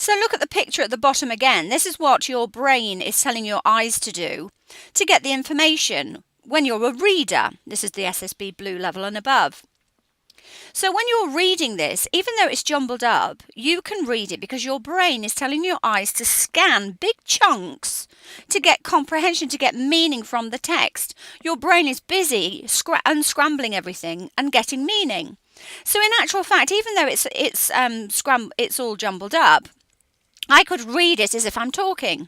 So look at the picture at the bottom again. This is what your brain is telling your eyes to do to get the information when you're a reader. This is the SSB Blue level and above. So when you're reading this, even though it's jumbled up, you can read it because your brain is telling your eyes to scan big chunks to get comprehension, to get meaning from the text. Your brain is busy unscrambling everything and getting meaning. So in actual fact, even though it's all jumbled up, I could read it as if I'm talking.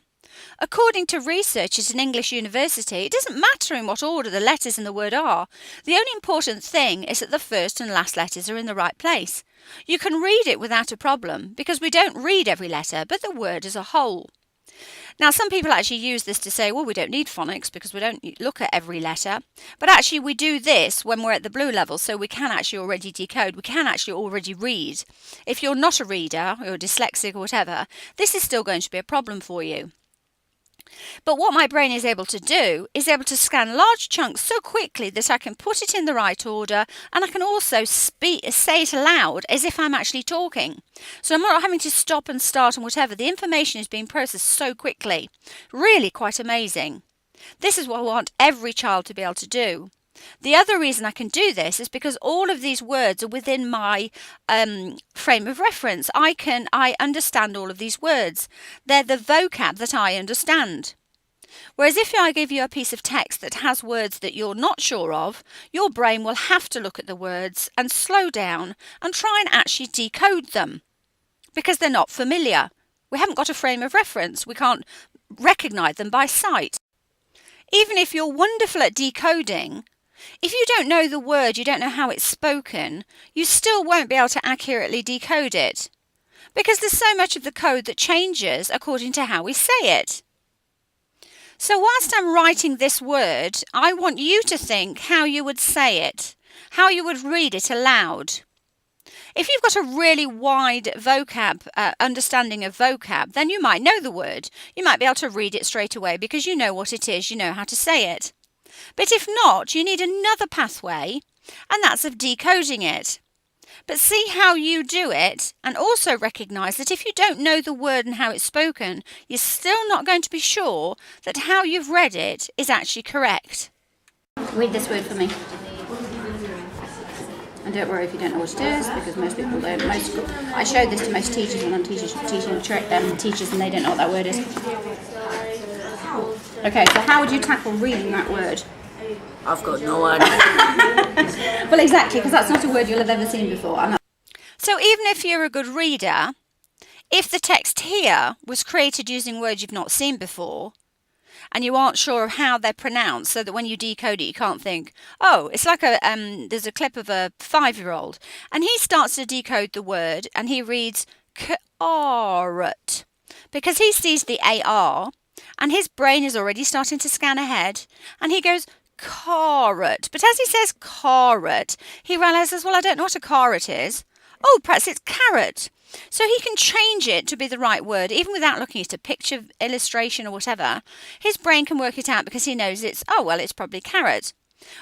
According to researchers in English University, it doesn't matter in what order the letters in the word are. The only important thing is that the first and last letters are in the right place. You can read it without a problem because we don't read every letter, but the word as a whole. Now, some people actually use this to say, well, we don't need phonics because we don't look at every letter. But actually, we do this when we're at the blue level, so we can actually already decode. We can actually already read. If you're not a reader, or dyslexic or whatever, this is still going to be a problem for you. But what my brain is able to do is able to scan large chunks so quickly that I can put it in the right order, and I can also say it aloud as if I'm actually talking. So I'm not having to stop and start and whatever. The information is being processed so quickly. Really quite amazing. This is what I want every child to be able to do. The other reason I can do this is because all of these words are within my frame of reference. I understand all of these words. They're the vocab that I understand. Whereas if I give you a piece of text that has words that you're not sure of, your brain will have to look at the words and slow down and try and actually decode them because they're not familiar. We haven't got a frame of reference. We can't recognise them by sight. Even if you're wonderful at decoding, if you don't know the word, you don't know how it's spoken, you still won't be able to accurately decode it because there's so much of the code that changes according to how we say it. So whilst I'm writing this word, I want you to think how you would say it, how you would read it aloud. If you've got a really wide understanding of vocab, then you might know the word. You might be able to read it straight away because you know what it is, you know how to say it. But if not, you need another pathway, and that's of decoding it. But see how you do it, and also recognise that if you don't know the word and how it's spoken, you're still not going to be sure that how you've read it is actually correct. Read this word for me. And don't worry if you don't know what it is, because most people don't. I showed this to most teachers when I'm teaching teachers, and they don't know what that word is. Okay, so how would you tackle reading that word? I've got no idea. Well, exactly, because that's not a word you'll have ever seen before. So even if you're a good reader, if the text here was created using words you've not seen before, and you aren't sure of how they're pronounced, so that when you decode it, you can't think, oh, it's like there's a clip of a 5-year-old, and he starts to decode the word, and he reads carrot, because he sees the AR, and his brain is already starting to scan ahead, and he goes, carrot. But as he says carrot, he realises, well, I don't know what a carrot is. Oh, perhaps it's carrot. So he can change it to be the right word, even without looking at a picture, illustration or whatever. His brain can work it out because he knows it's probably carrot.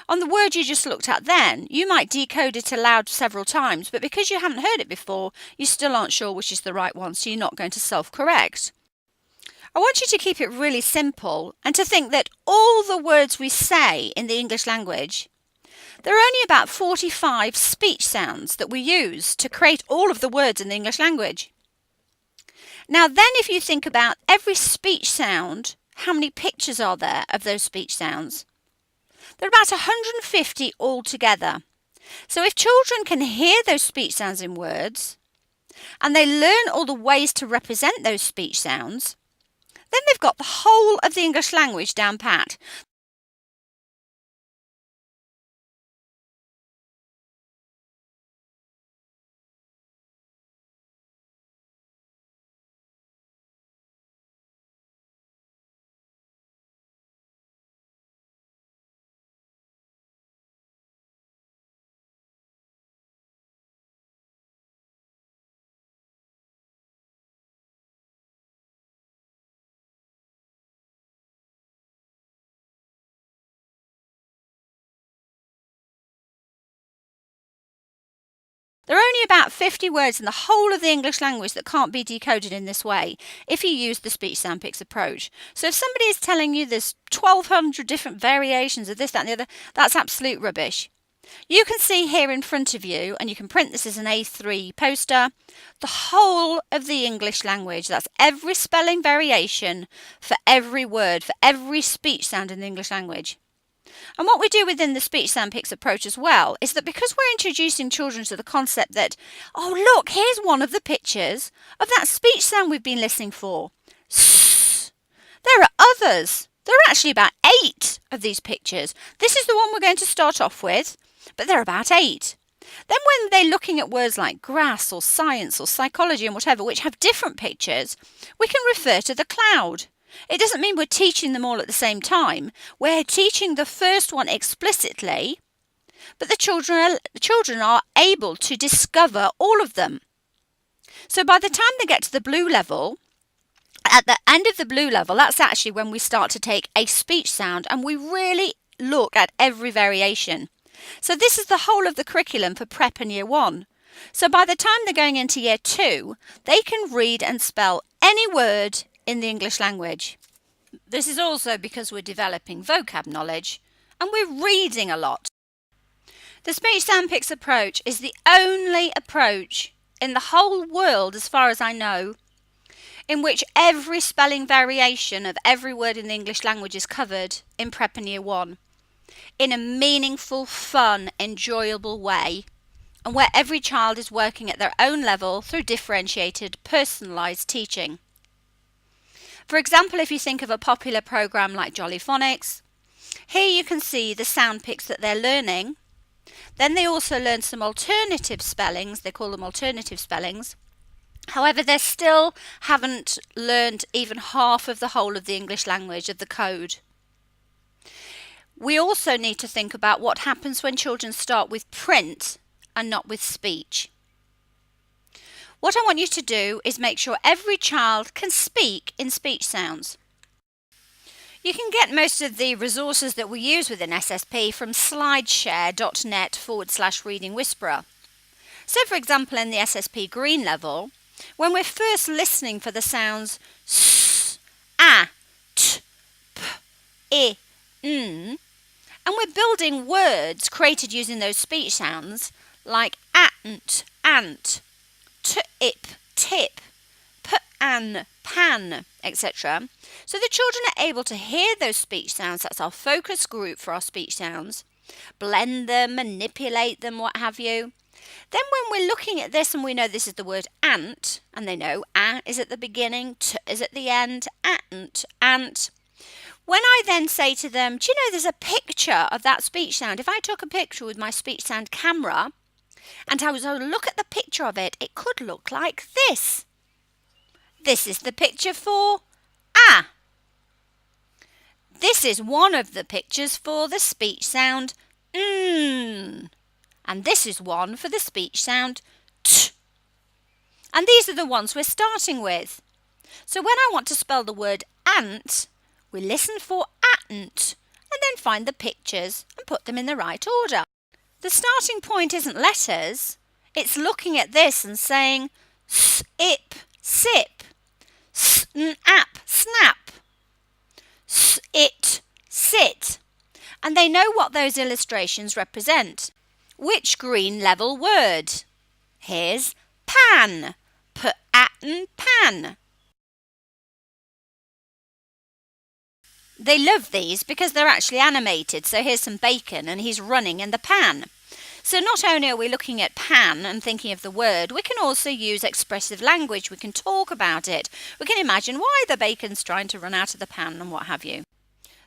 On the word you just looked at then, you might decode it aloud several times, but because you haven't heard it before, you still aren't sure which is the right one, so you're not going to self-correct. I want you to keep it really simple and to think that all the words we say in the English language, there are only about 45 speech sounds that we use to create all of the words in the English language. Now then, if you think about every speech sound, how many pictures are there of those speech sounds? There are about 150 altogether. So if children can hear those speech sounds in words, and they learn all the ways to represent those speech sounds, then they've got the whole of the English language down pat. There are only about 50 words in the whole of the English language that can't be decoded in this way if you use the Speech Sound Pics approach. So if somebody is telling you there's 1,200 different variations of this, that and the other, that's absolute rubbish. You can see here in front of you, and you can print this as an A3 poster, the whole of the English language. That's every spelling variation for every word, for every speech sound in the English language. And what we do within the Speech Sound Pics approach as well is that because we're introducing children to the concept that, oh look, here's one of the pictures of that speech sound we've been listening for. There are others. There are actually about 8 of these pictures. This is the one we're going to start off with, but there are about 8. Then when they're looking at words like grass or science or psychology and whatever, which have different pictures, we can refer to the cloud. It doesn't mean we're teaching them all at the same time. We're teaching the first one explicitly, but the children are able to discover all of them. So by the time they get to the blue level, at the end of the blue level, that's actually when we start to take a speech sound and we really look at every variation. So this is the whole of the curriculum for Prep and Year 1. So by the time they're going into Year 2, they can read and spell any word in the English language. This is also because we're developing vocab knowledge and we're reading a lot. The Speech Sound Pics approach is the only approach in the whole world, as far as I know, in which every spelling variation of every word in the English language is covered in Prep and Year 1 in a meaningful, fun, enjoyable way, and where every child is working at their own level through differentiated, personalised teaching. For example, if you think of a popular program like Jolly Phonics, here you can see the sound pics that they're learning. Then they also learn some alternative spellings, they call them alternative spellings. However, they still haven't learned even half of the whole of the English language, of the code. We also need to think about what happens when children start with print and not with speech. What I want you to do is make sure every child can speak in speech sounds. You can get most of the resources that we use within SSP from slideshare.net/reading whisperer. So for example, in the SSP green level, when we're first listening for the sounds s, a, t, p, I, n, and we're building words created using those speech sounds like ant, tip, tip, an, pan, etc. So the children are able to hear those speech sounds. That's our focus group for our speech sounds. Blend them, manipulate them, what have you. Then when we're looking at this and we know this is the word ant, and they know a is at the beginning, t is at the end, ant. When I then say to them, do you know there's a picture of that speech sound? If I took a picture with my speech sound camera and I was to look at the picture of it, it could look like this. This is the picture for a. This is one of the pictures for the speech sound n. And this is one for the speech sound t. And these are the ones we're starting with. So when I want to spell the word ant, we listen for ant and then find the pictures and put them in the right order. The starting point isn't letters, it's looking at this and saying sip, sip, snap, snap, it, sit. And they know what those illustrations represent. Which green level word? Here's pan, pan. They love these because they're actually animated. So here's some bacon and he's running in the pan. So not only are we looking at pan and thinking of the word, we can also use expressive language. We can talk about it. We can imagine why the bacon's trying to run out of the pan and what have you.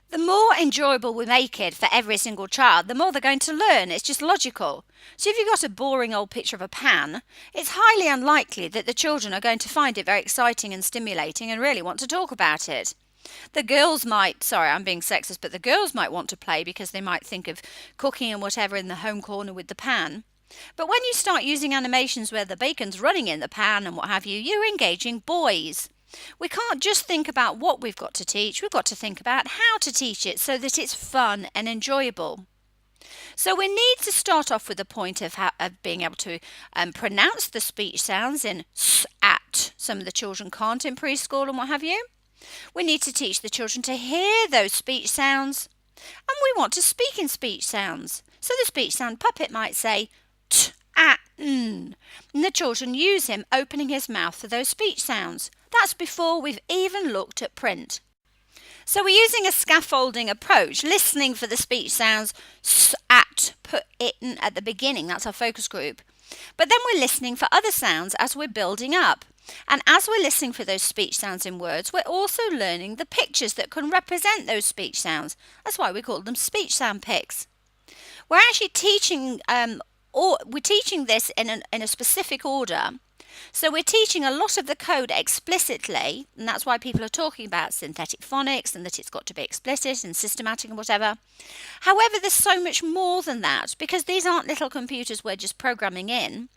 The more enjoyable we make it for every single child, the more they're going to learn. It's just logical. So if you've got a boring old picture of a pan, it's highly unlikely that the children are going to find it very exciting and stimulating and really want to talk about it. The girls might, sorry I'm being sexist, but the girls might want to play because they might think of cooking and whatever in the home corner with the pan. But when you start using animations where the bacon's running in the pan and what have you, you're engaging boys. We can't just think about what we've got to teach, we've got to think about how to teach it so that it's fun and enjoyable. So we need to start off with the point of being able to pronounce the speech sounds in s, at. Some of the children can't in preschool and what have you. We need to teach the children to hear those speech sounds, and we want to speak in speech sounds. So the speech sound puppet might say t, at, n, and the children use him opening his mouth for those speech sounds. That's before we've even looked at print. So we're using a scaffolding approach, listening for the speech sounds s, at, put it in at the beginning. That's our focus group. But then we're listening for other sounds as we're building up. And as we're listening for those speech sounds in words, we're also learning the pictures that can represent those speech sounds. That's why we call them Speech Sound Pics. We're actually teaching this in a specific order. So we're teaching a lot of the code explicitly, and that's why people are talking about synthetic phonics and that it's got to be explicit and systematic and whatever. However, there's so much more than that, because these aren't little computers we're just programming in.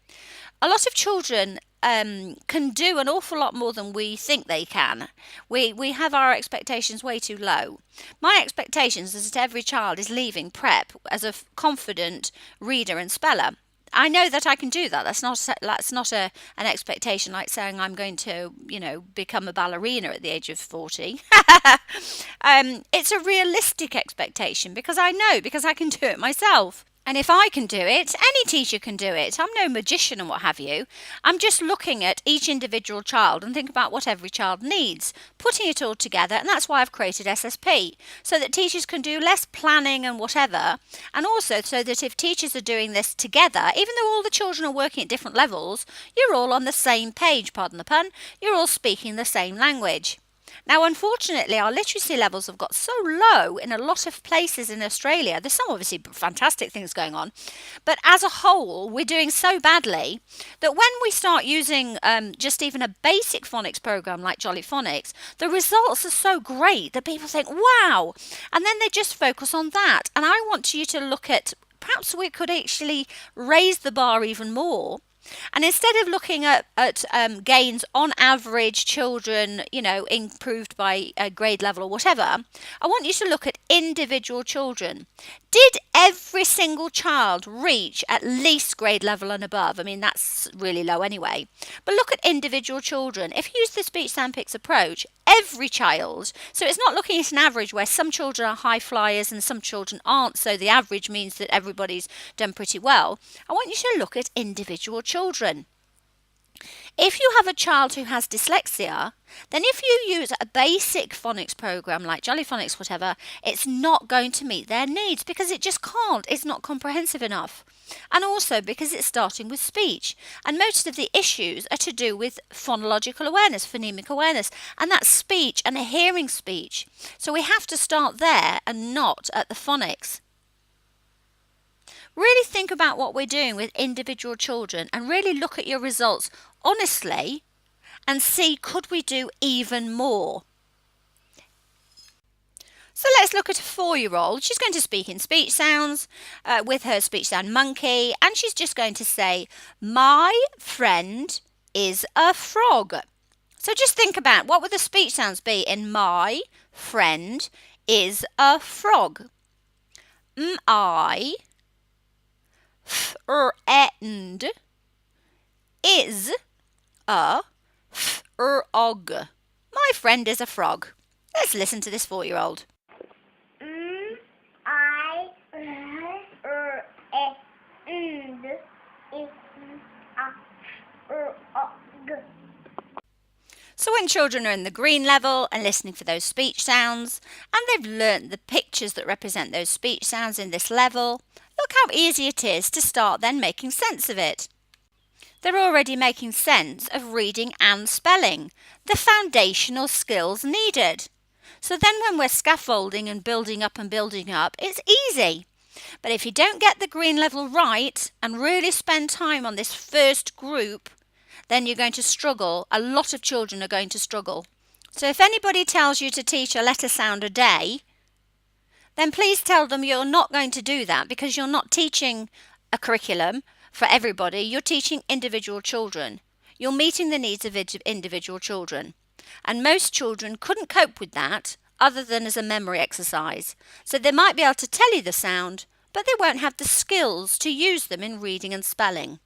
A lot of children can do an awful lot more than we think they can. We have our expectations way too low. My expectations is that every child is leaving prep as a confident reader and speller. I know that I can do that. That's not an expectation like saying I'm going to, become a ballerina at the age of 40. It's a realistic expectation because I can do it myself. And if I can do it, any teacher can do it. I'm no magician and what have you. I'm just looking at each individual child and think about what every child needs, putting it all together, and that's why I've created SSP, so that teachers can do less planning and whatever, and also so that if teachers are doing this together, even though all the children are working at different levels, you're all on the same page, pardon the pun, you're all speaking the same language. Now, unfortunately, our literacy levels have got so low in a lot of places in Australia. There's some obviously fantastic things going on, but as a whole, we're doing so badly that when we start using just even a basic phonics program like Jolly Phonics, the results are so great that people think, wow, and then they just focus on that. And I want you to look at, perhaps we could actually raise the bar even more. And instead of looking at gains on average children, improved by a grade level or whatever, I want you to look at individual children. Did every single child reach at least grade level and above? I mean, that's really low anyway. But look at individual children. If you use the Speech Sound Pics approach, every child, so it's not looking at an average where some children are high flyers and some children aren't, so the average means that everybody's done pretty well. I want you to look at individual children. If you have a child who has dyslexia, then if you use a basic phonics program like Jolly Phonics, whatever, it's not going to meet their needs because it just can't. It's not comprehensive enough. And also because it's starting with speech. And most of the issues are to do with phonological awareness, phonemic awareness, and that's speech and hearing speech. So we have to start there and not at the phonics. Really think about what we're doing with individual children and really look at your results honestly and see, could we do even more? So let's look at a 4-year-old. She's going to speak in speech sounds with her speech sound monkey, and she's just going to say, my friend is a frog. So just think about what would the speech sounds be in my friend is a frog. I friend is a frog. My friend is a frog. Let's listen to this 4-year-old. I friend is a frog. So when children are in the green level and listening for those speech sounds, and they've learnt the pictures that represent those speech sounds in this level, look how easy it is to start then making sense of it. They're already making sense of reading and spelling, the foundational skills needed. So then when we're scaffolding and building up, it's easy. But if you don't get the green level right and really spend time on this first group, then you're going to struggle. A lot of children are going to struggle. So if anybody tells you to teach a letter sound a day, then please tell them you're not going to do that because you're not teaching a curriculum for everybody. You're teaching individual children. You're meeting the needs of individual children. And most children couldn't cope with that other than as a memory exercise. So they might be able to tell you the sound, but they won't have the skills to use them in reading and spelling.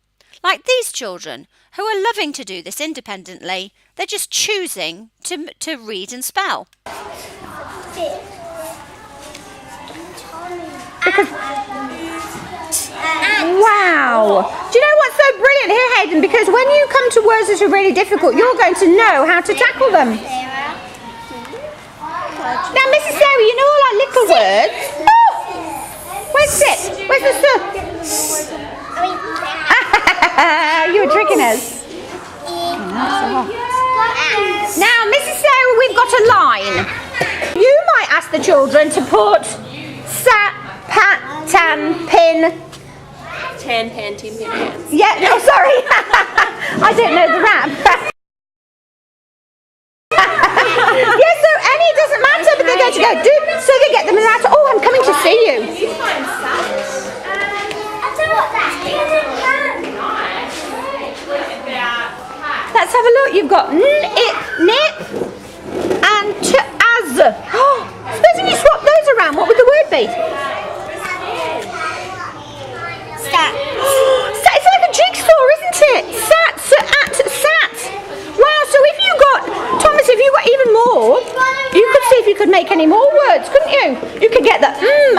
Like these children, who are loving to do this independently, they're just choosing to read and spell. Wow! Do you know what's so brilliant here, Hayden? Because when you come to words that are really difficult, you're going to know how to tackle them. Now, Mrs. Sarah, you know all our little words. Oh! Where's sit? Where's the sit? You were tricking us. Now, Mrs. Sarah, we've got a line. You might ask the children to put sat, pat, tan, pin. Tan, pan, tin, pin, pants. Yeah, no, sorry. I don't know the rap. Yeah, so any, it doesn't matter, but they're going to go do, so they get them out. Oh, I'm coming to see you. Let's have a look. You've got nip, and as. Oh, supposing you swap those around, what would the word be? Sat. It's like a jigsaw, isn't it? Sat, sat. Wow, so if you got, Thomas, if you got even more, you could see if you could make any more words, couldn't you? You could get the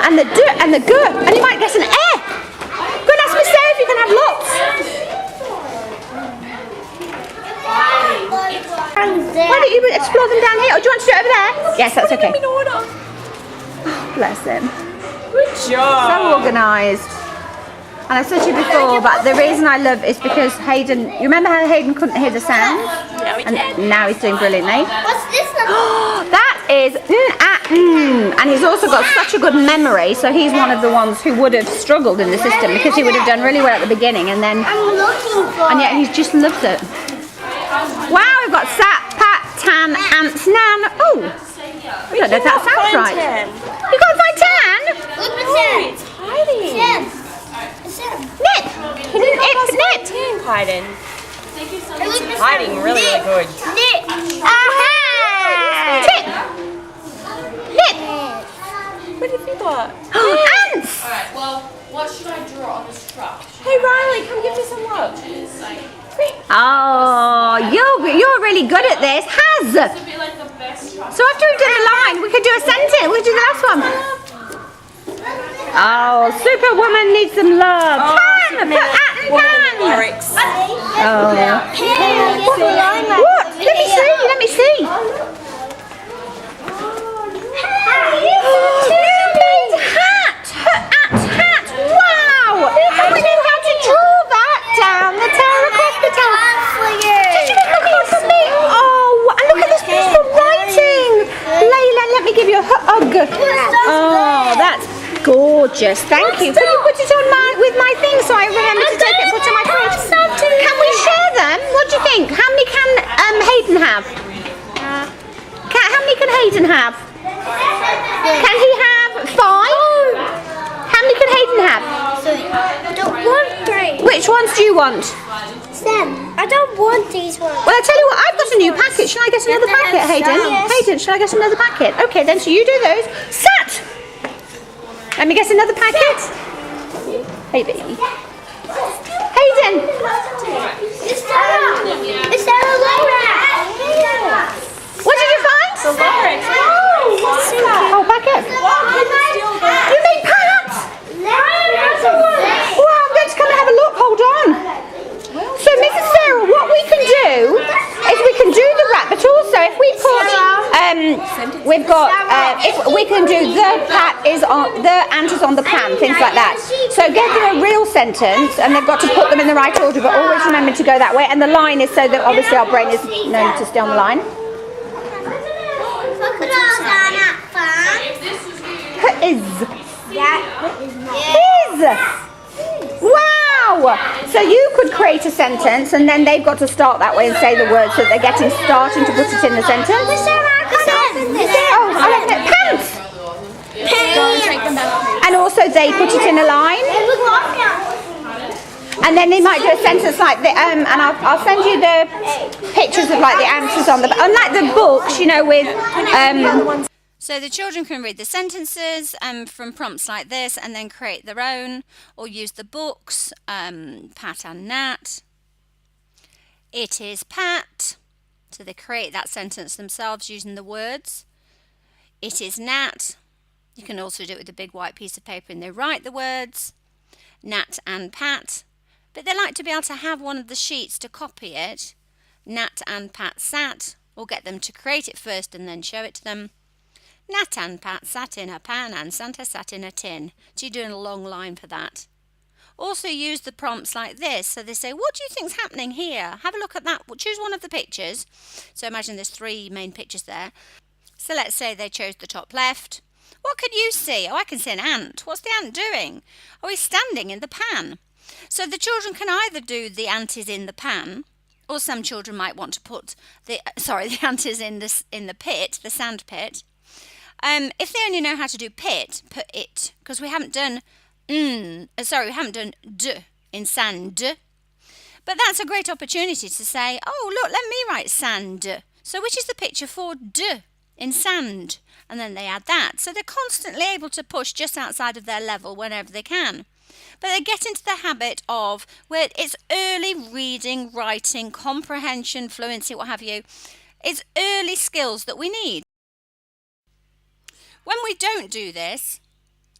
and the d and the g, and you might get an e. Go and ask Miss Sarah if you can have lots. Why don't you explore them down here? Or do you want to do it over there? Yes, that's okay. Oh, bless him. Good job. So organised. And I said to you before, but the reason I love is because Hayden, you remember how Hayden couldn't hear the sound? Now he can. And now he's doing brilliantly. What's this one? That is and he's also got such a good memory, so he's one of the ones who would have struggled in the system because he would have done really well at the beginning and then, I'm looking for and yet he just loves it. Wow, we've got sat, pat, tan, ants, nan. Oh, I don't know if that sounds right. You can't find tan? Look at Sam. It's hiding. Nip. Nip. Tan hiding. It's Hiding really, really good. Aha! Tip. Nip. What have you got? Ants. Alright, well, what should I draw on this truck? Hey Riley, come give me some love. Oh, you're really good at this. Has. This would be like the best truck. So after we've done the line, we could do a sentence. We'll do the last one. Oh, Superwoman needs some love. Pan! Put at and pan! Lyrics. Oh. What? Let me see. Mermaid hat! Hat! Wow! And we know how to draw that down the terracotta tower. Did you make a card for me? Oh, and look at this beautiful writing. Layla, let me give you a hug. Oh, that's gorgeous. Thank you. Can you put it on with my thing so I remember to take it and put it on my fridge? Can we share them? What do you think? How many can Hayden have? How many can Hayden have? Can he have 5? How many can Hayden have? I don't want 3. Which ones do you want? Sam, I don't want these ones. Well, I tell you what, I've got a new packet. Shall I get another packet, Hayden? Yes. Hayden, shall I get another packet? Okay, then, so you do those. Sat! Let me get another packet. Hey, baby. Hayden! Is that a Laura? What did you find? The lyrics. Oh, packet. You made pants! Wow, I'm going to come and have a look. Hold on. So, Mrs. Sarah, what we can do is we can do the rap, but also if we put, we've got, if we can do the pat is on, the ant is on the pan, things like that. So give them a real sentence, and they've got to put them in the right order, but always remember to go that way. And the line is so that obviously our brain is known to stay on the line. Is. Wow! So you could create a sentence and then they've got to start that way and say the words so they're starting to put it in the sentence. Oh, I like pants! And also they put it in a line. And then they might do a sentence like the and I'll send you the pictures of like the answers on the unlike the books, you know, with So the children can read the sentences from prompts like this and then create their own, or use the books, Pat and Nat. It is Pat. So they create that sentence themselves using the words. It is Nat. You can also do it with a big white piece of paper and they write the words. Nat and Pat. But they like to be able to have one of the sheets to copy it. Nat and Pat sat, or get them to create it first and then show it to them. Nat and Pat sat in a pan and Santa sat in a tin. So you're doing a long line for that. Also use the prompts like this. So they say, what do you think's happening here? Have a look at that. Choose one of the pictures. So imagine there's 3 main pictures there. So let's say they chose the top left. What can you see? Oh, I can see an ant. What's the ant doing? Oh, he's standing in the pan. So the children can either do the ant is in the pan, or some children might want to put the ant is in the pit, the sand pit. If they only know how to do pit, put it, because we haven't done d in sand. But that's a great opportunity to say, oh look, let me write sand. So which is the picture for d in sand? And then they add that. So they're constantly able to push just outside of their level whenever they can. But they get into the habit of where it's early reading, writing, comprehension, fluency, what have you. It's early skills that we need. When we don't do this,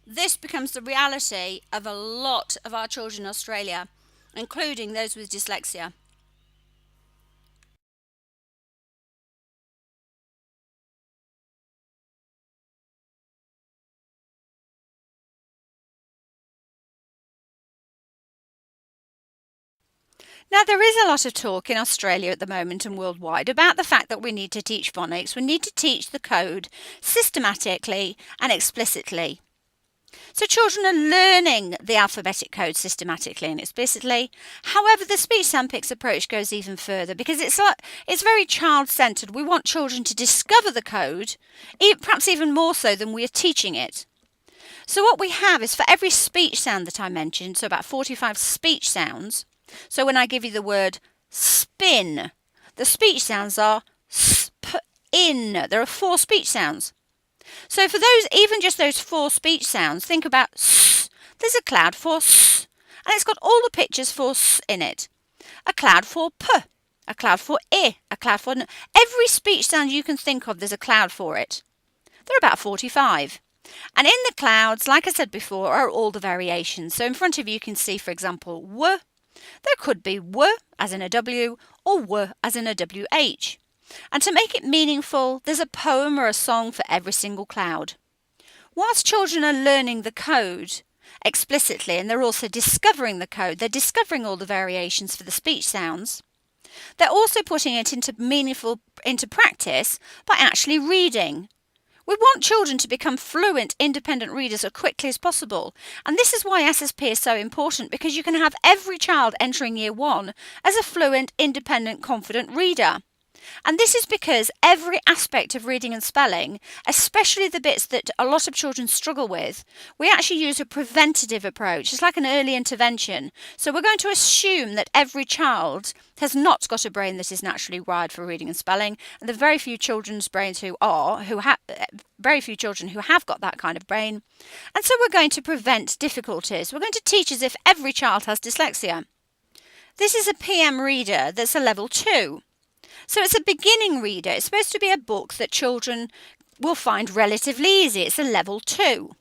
this becomes the reality of a lot of our children in Australia, including those with dyslexia. Now, there is a lot of talk in Australia at the moment and worldwide about the fact that we need to teach phonics. We need to teach the code systematically and explicitly. So children are learning the alphabetic code systematically and explicitly. However, the Speech Sound Pics approach goes even further because it's very child-centred. We want children to discover the code, perhaps even more so than we are teaching it. So what we have is for every speech sound that I mentioned, so about 45 speech sounds. So when I give you the word spin, the speech sounds are sp-in. There are 4 speech sounds. So for those, even just those 4 speech sounds, think about s. There's a cloud for s, and it's got all the pictures for s in it. A cloud for p, a cloud for I, a cloud for n. Every speech sound you can think of, there's a cloud for it. There are about 45. And in the clouds, like I said before, are all the variations. So in front of you, you can see, for example, w. There could be w as in a w or w as in a wh. And to make it meaningful, there's a poem or a song for every single cloud. Whilst children are learning the code explicitly and they're also discovering the code, they're discovering all the variations for the speech sounds, they're also putting it into practice by actually reading. We want children to become fluent, independent readers as quickly as possible. And this is why SSP is so important, because you can have every child entering year 1 as a fluent, independent, confident reader. And this is because every aspect of reading and spelling, especially the bits that a lot of children struggle with, we actually use a preventative approach. It's like an early intervention. So we're going to assume that every child has not got a brain that is naturally wired for reading and spelling, and the very few children's brains very few children who have got that kind of brain. And so we're going to prevent difficulties. We're going to teach as if every child has dyslexia. This is a PM reader that's a level 2. So it's a beginning reader. It's supposed to be a book that children will find relatively easy. It's a level 2.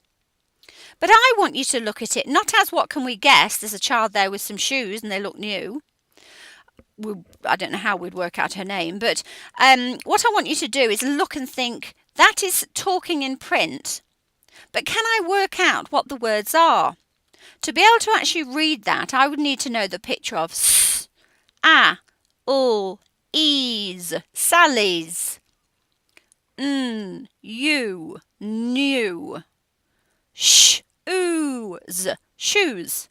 But I want you to look at it not as what can we guess. There's a child there with some shoes and they look new. I don't know how we'd work out her name, but what I want you to do is look and think, that is talking in print. But can I work out what the words are? To be able to actually read that, I would need to know the picture of s, a, ul, ease, Sally's, you, new, shoes, shoes.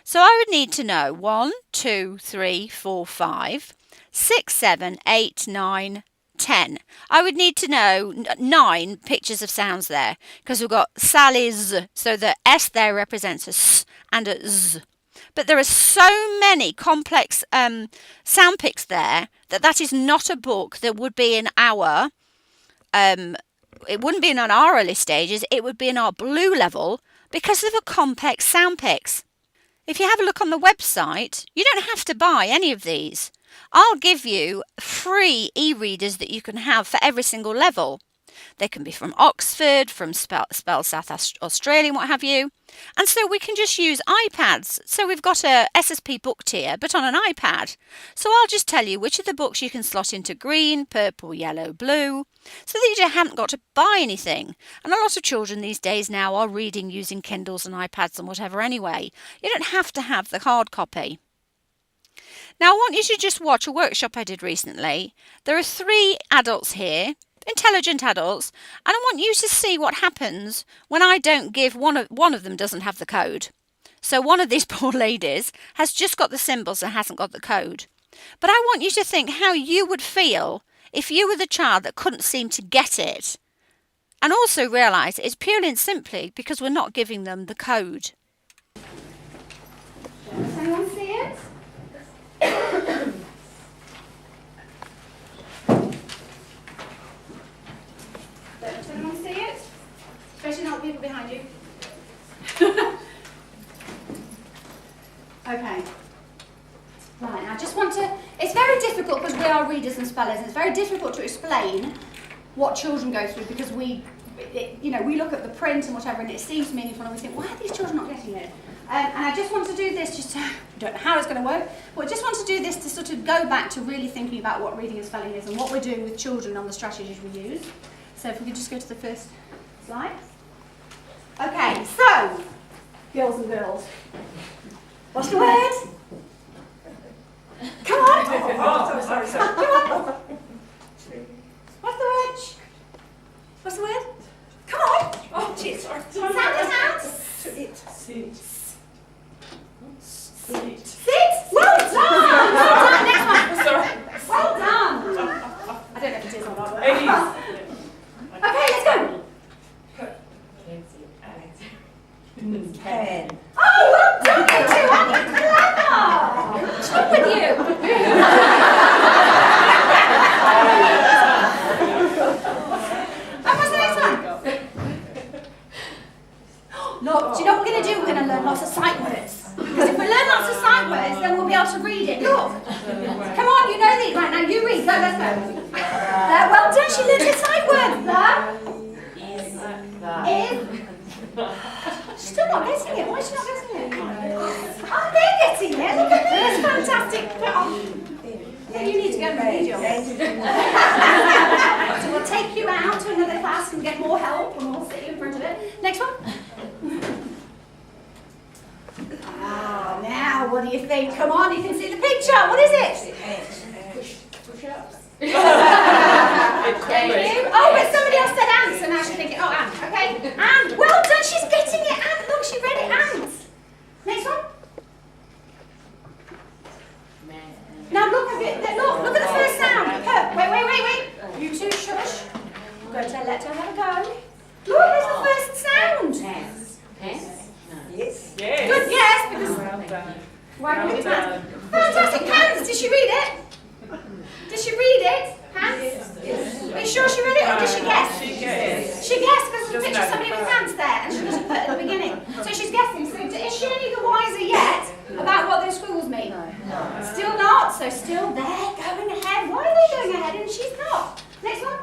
So I would need to know 1, 2, 3, 4, 5, 6, 7, 8, 9, 10. I would need to know 9 pictures of sounds there, because we've got Sally's, so the S there represents a S and a Z. But there are so many complex sound pics there that is not a book that would be in our it wouldn't be in our early stages, it would be in our blue level because of the complex sound pics. If you have a look on the website, you don't have to buy any of these. I'll give you free e-readers that you can have for every single level. They can be from Oxford, from Spell South Australia and what have you. And so we can just use iPads. So we've got a SSP book tier, but on an iPad. So I'll just tell you which of the books you can slot into green, purple, yellow, blue, so that you haven't got to buy anything. And a lot of children these days now are reading using Kindles and iPads and whatever anyway. You don't have to have the hard copy. Now I want you to just watch a workshop I did recently. There are 3 adults here, intelligent adults, and I want you to see what happens when I don't give one of them doesn't have the code. So one of these poor ladies has just got the symbols and hasn't got the code. But I want you to think how you would feel if you were the child that couldn't seem to get it. And also realise it's purely and simply because we're not giving them the code. Does anyone see it? Does anyone see it? Especially not the people behind you. Okay. Right, I just want to... It's very difficult because we are readers and spellers, and it's very difficult to explain what children go through because we look at the print and whatever, and it seems meaningful, and we think, why are these children not getting it? And I just want to do this, just to, I don't know how it's going to work, but I just want to do this to sort of go back to really thinking about what reading and spelling is and what we're doing with children on the strategies we use. So if we could just go to the first slide. Okay, so, girls and girls. What's the word? Come on! Sorry. Come on! What's the word? What's the word? Come on! Oh, jeez. Sound it out! Sit. Sit! Well done! Well done! Next one! Sorry. Well done! I don't know if it is or not. It is. Okay, let's go! Pen. Oh, well done, you two! Aren't you clever? What's wrong with you? And what's the next one? Look, do you know what we're going to do? We're going to learn lots of sight words. Because if we learn lots of sight words, then we'll be able to read it. Look. Come on, you know these. Right, now you read. Go, let's go. There, well done. She learned her sight words. Is. She's still not getting it. Why is she not getting it? Oh, they're getting it. Look at this. Fantastic. Yeah, you need to go and read yours. So we'll take you out to another class and get more help, and we'll sit you in front of it. Next one. Ah, now what do you think? Come on, you can see the picture. What is it? Push-ups. Thank you. Oh, but somebody else said ants, and now she's thinking, oh, ant. Okay, ant. Well done. She's getting it. Ant. Look, she read it. Ants. Next one. Now look at it. Look at the first sound. Wait. You two shush. Go to let her have a go. Look, there's the first sound. Yes. Good guess, because Well done. why would Well it done. Fantastic. Hands. Did she read it? Did she read it? Hands? Are you sure she read it, or did she guess? She guessed. She guessed because there's a Doesn't picture of somebody know. with hands there, and she doesn't put it at the beginning. So she's guessing. So is she any the wiser yet about what those squiggles mean? No. Still not. So still they're going ahead. Why are they going ahead and she's not? Next one.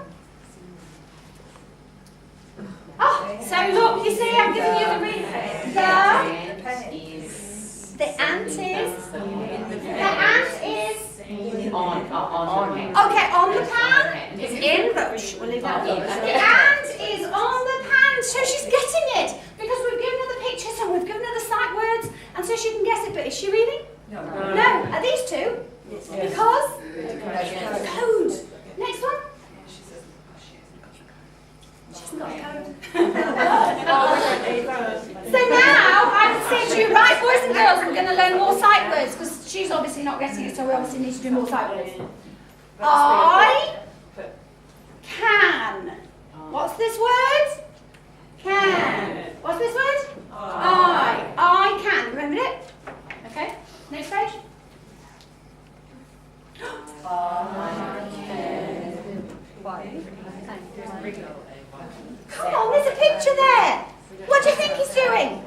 Oh, so look, you see, I'm giving you the read. The ant is. On. Okay, on the pan. It's in, but we'll leave that alone. The ant is on the pan, so she's getting it because we've given her the pictures and we've given her the sight words, and so she can guess it. But is she reading? No. Are these two? Because the code. Next one. She's got a code. So now I would say to you, right, boys and girls, we're going to learn more sight words because she's obviously not getting it, so we obviously need to do more sight words. I can. What's this word? Can. What's this word? I can. Remember it? Okay. Next page. doing?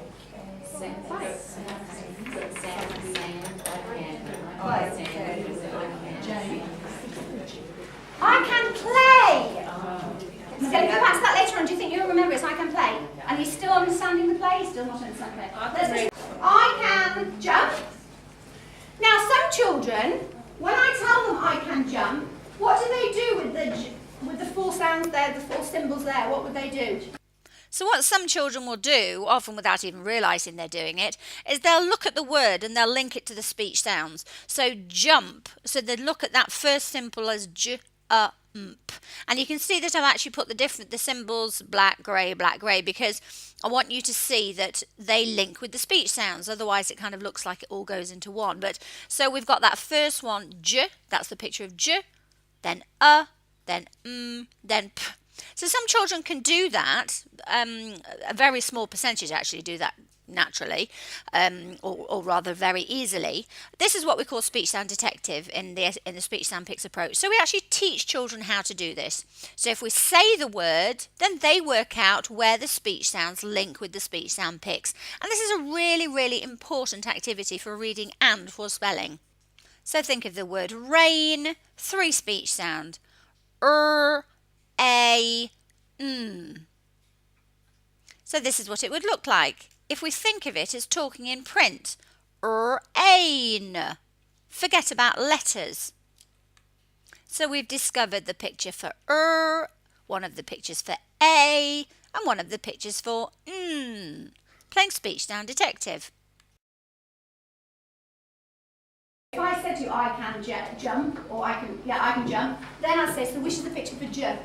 I can play. He's going to go back to that later on. Do you think you'll remember it's I can play? And he's still understanding the play? He's still not understanding the play. I can jump. Now, some children, when I tell them I can jump, what do they do with the four sounds there, the four symbols there? What would they do? So what some children will do, often without even realising they're doing it, is they'll look at the word and they'll link it to the speech sounds. So jump, so they look at that first symbol as j, mp. And you can see that I've actually put the symbols black, grey, because I want you to see that they link with the speech sounds. Otherwise it kind of looks like it all goes into one. But so we've got that first one, j, that's the picture of j, then then then p. So some children can do that, a very small percentage actually do that naturally, or rather very easily. This is what we call speech sound detective in the Speech Sound Pics approach. So we actually teach children how to do this. So if we say the word, then they work out where the speech sounds link with the speech sound pics. And this is a really, really important activity for reading and for spelling. So think of the word rain, 3 speech sound, a, So this is what it would look like if we think of it as talking in print. Ain. Forget about letters. So we've discovered the picture for one of the pictures for a, and one of the pictures for Playing Speech Sound Detective. If I said to you, I can jump, or I can jump, then I'd say, so which is the picture for j?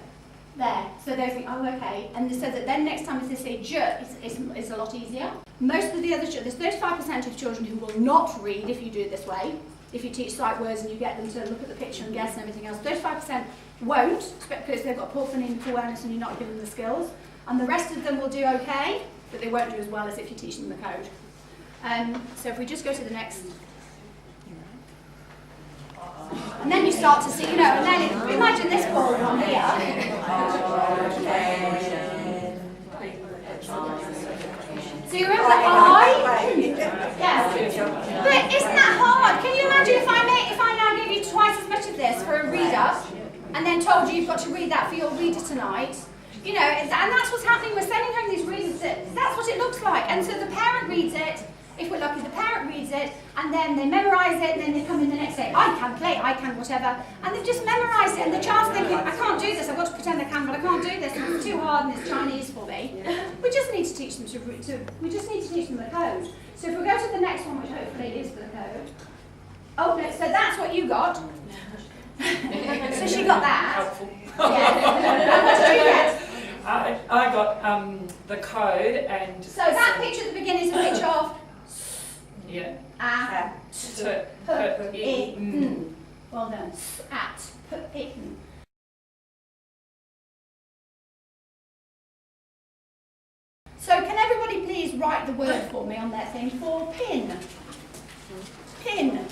There. So they'll think, oh, okay. And so that then next time if they say j, it's a lot easier. Most of the other children, there's 35% of children who will not read if you do it this way. If you teach sight words and you get them to look at the picture and guess and everything else, 35% won't, because they've got poor phonemic awareness and you're not giving them the skills. And the rest of them will do okay, but they won't do as well as if you teach them the code. So if we just go to the next. And then you start to see, and then imagine this ball on here. So you remember I? Yes. But isn't that hard? Can you imagine if I now gave you twice as much of this for a reader, and then told you you've got to read that for your reader tonight? And that's what's happening. We're sending home these readers. That's what it looks like. And so the parent reads it. If we're lucky, the parent reads it, and then they memorise it, and then they come in the next day, I can play, I can whatever, and they've just memorised it, and the child's thinking, I can't do this, I've got to pretend I can, but I can't do this, and it's too hard, and it's Chinese for me. We just need to teach them we just need to teach them the code. So if we go to the next one, which hopefully is for the code. Oh, no, so that's what you got. So she got that. Yeah. What did you get? I got the code and... So that picture at the beginning is a picture of... Yeah. Well done. At. So can everybody please write the word for me on their thing for pin? Pin.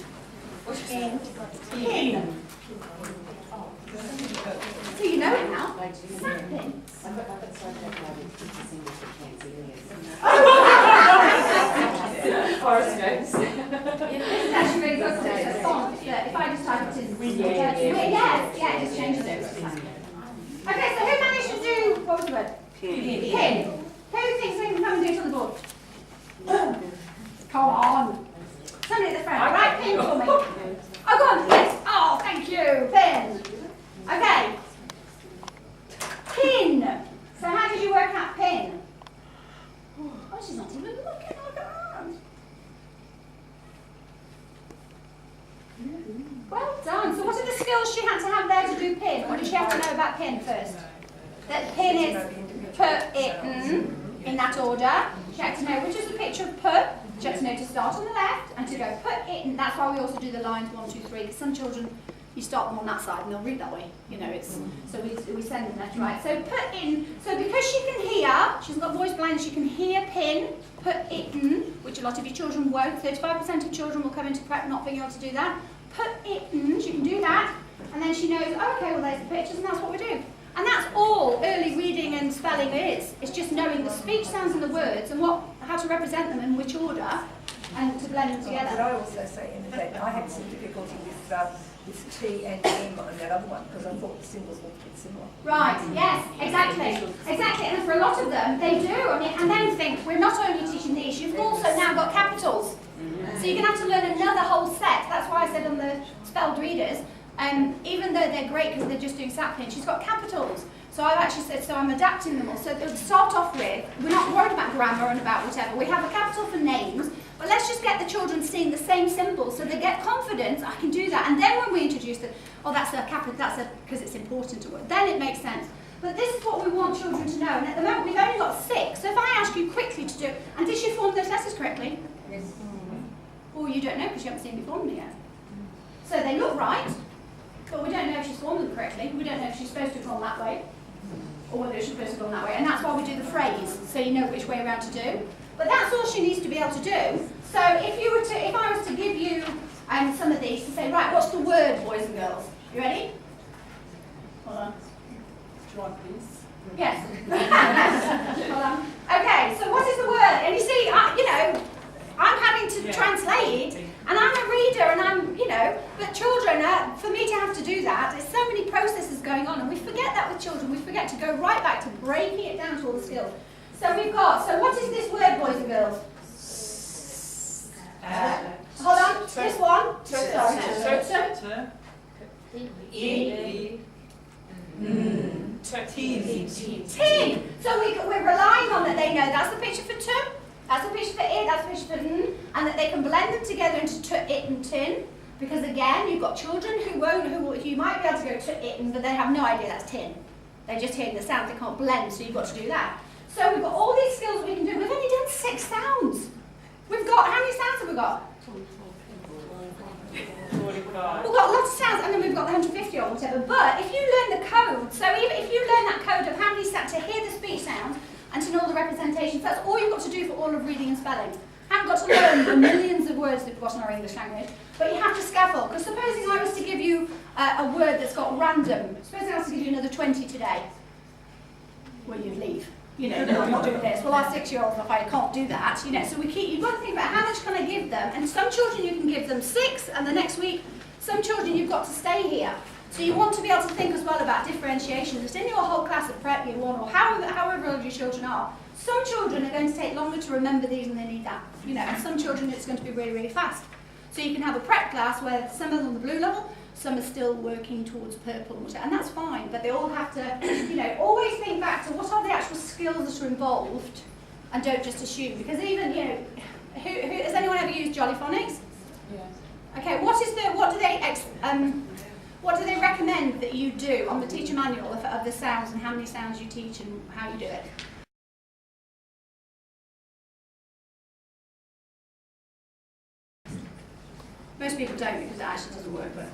Pin. So you know it now. Snap pin. Horoscopes. It's actually really good because it's a font that if I just type it in, it just changes it. Okay, so who managed to do, what was the word? Pin. Who thinks they can come and do it on the board? Come on. Somebody at the front, write pin for me. Oh, go on, yes. Oh, thank you, pin. Okay. Pin. So how did you work out pin? Oh, she's not even looking. Look around. Well done. So what are the skills she had to have there to do pin? What did she have to know about pin first? That pin is put it in that order. She had to know which is the picture of put. She had to know to start on the left and to go put it in. That's why we also do the lines 1, 2, 3. Because some children, you start them on that side and they'll read that way. So we send them left to right. So put in. So because she can hear, she's got voice blindness, she can hear pin, put it in, which a lot of your children won't. 35% of children will come into prep not being able to do that. Put it in, she can do that. And then she knows, oh, okay, well there's the pictures and that's what we do. And that's all early reading and spelling is. It's just knowing the speech sounds and the words. And what how to represent them in which order and to blend them But together. I also say in effect, I had some difficulty with T and M on that other one because I thought the symbols were a bit similar. Right, yes, exactly. Exactly, and for a lot of them, they do. I mean, and then think, we're not only teaching these, you've also now got capitals. So you're going to have to learn another whole set. That's why I said on the spelled readers, even though they're great because they're just doing sapling, she's got capitals. So I've actually said, so I'm adapting them all. So to start off with, we're not worried about grammar and about whatever. We have a capital for names, but let's just get the children seeing the same symbol so they get confidence, I can do that. And then when we introduce it, oh, that's a capital, because it's important to work, then it makes sense. But this is what we want children to know. And at the moment, we've only got 6. So if I ask you quickly to do, and did she form those letters correctly? Yes. Or you don't know because you haven't seen me form them yet. So they look right, but we don't know if she's formed them correctly. We don't know if she's supposed to form that way, or whether she's supposed to form that way. And that's why we do the phrase, so you know which way around to do. But that's all she needs to be able to do. So if I was to give you some of these to say, right, what's the word, boys and girls? You ready? Hold on. Do you want this? Yes. Hold on. Okay, so what is the word? And you see, I'm having to translate, and I'm a reader, and but children, for me to have to do that, there's so many processes going on, and we forget that with children. We forget to go right back to breaking it down to all the skills. So so what is this word, boys and girls? Hold on, this one. Sorry. Tin. So we're relying on that they know that's the picture for tu, that's the picture for it, that's the picture for n, and that they can blend them together into tu, it, and tin. Because again, you've got children who you might be able to go tu, it, but they have no idea that's tin. They're just hearing the sound, they can't blend, so you've got to do that. So we've got all these skills we can do. We've only done 6 sounds. We've got, how many sounds have we got? We've got lots of sounds, and then we've got the 150 or whatever. But if you learn the code, so even if you learn that code of how many sounds, to hear the speech sound and to know all the representations, that's all you've got to do for all of reading and spelling. You haven't got to learn the millions of words that we've got in our English language, but you have to scaffold. Because supposing I was to give you a word that's got random, supposing I was to give you another 20 today, well, you'd leave. No, I'm not doing this. Well, our 6-year-olds, I can't do that. So you've got to think about how much can I give them. And some children you can give them 6, and the next week, some children you've got to stay here. So you want to be able to think as well about differentiation. Just in your whole class of prep year 1, or however old your children are, some children are going to take longer to remember these and they need that. And some children it's going to be really, really fast. So you can have a prep class where some are on the blue level, some are still working towards purple, and that's fine, but they all have to, always think back to what are the actual skills that are involved, and don't just assume, because even, who has anyone ever used Jollyphonics? Yeah. Okay, what do they recommend that you do on the teacher manual of the sounds and how many sounds you teach and how you do it? Most people don't because it actually doesn't work, but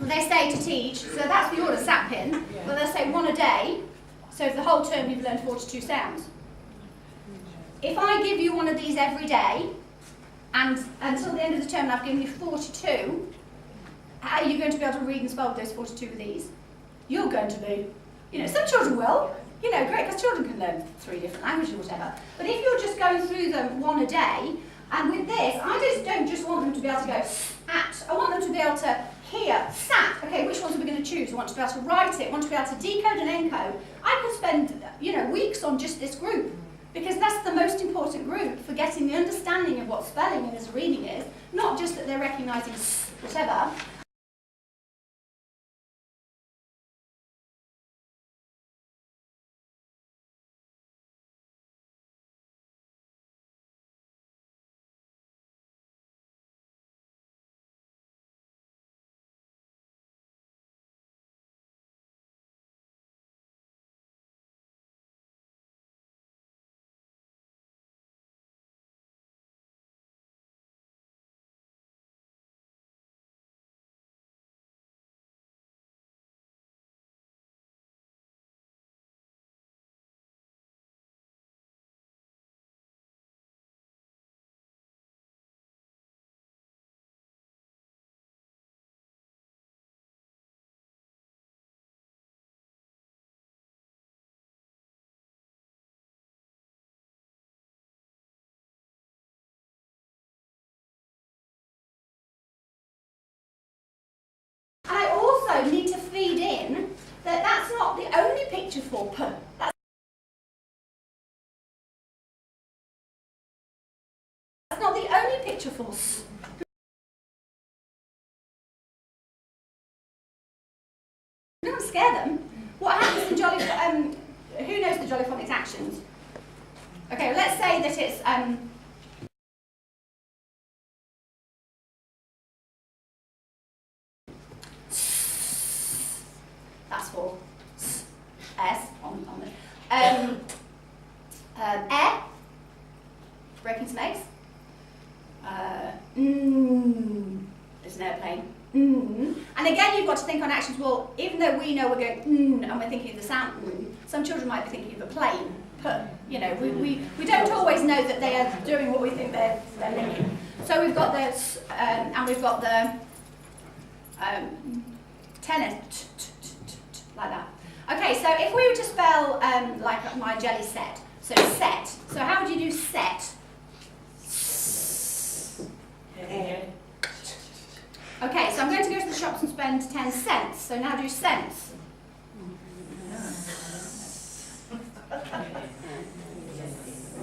they say to teach, so that's the order, sat pin, but they'll say 1 a day, so for the whole term you've learned 42 sounds. If I give you one of these every day, and until the end of the term I've given you 42, how are you going to be able to read and spell those 42 of these? You're going to be, some children will, great, because children can learn 3 different languages or whatever, but if you're just going through them 1 a day, and with this, I don't just want them to be able to go at. I want them to be able to hear, sat. Okay, which ones are we going to choose? I want to be able to write it. I want to be able to decode and encode. I could spend, weeks on just this group because that's the most important group for getting the understanding of what spelling and as reading is, not just that they're recognising whatever. the only picture for P. That's not the only picture for S. Don't scare them. What happens in who knows the Jollyphonics actions? Okay, let's say that it's that's for S on the air, breaking some eggs. There's an airplane. And again, you've got to think on actions. Well, even though we know we're going and we're thinking of the sound some children might be thinking of a plane. You know, we don't always know that they are doing what we think they're thinking. So we've got this, and we've got the tennis, like that. Okay, so if we were to spell like my jelly set, so set. So how would you do set? Okay, so I'm going to go to the shops and spend 10 cents. So now do cents.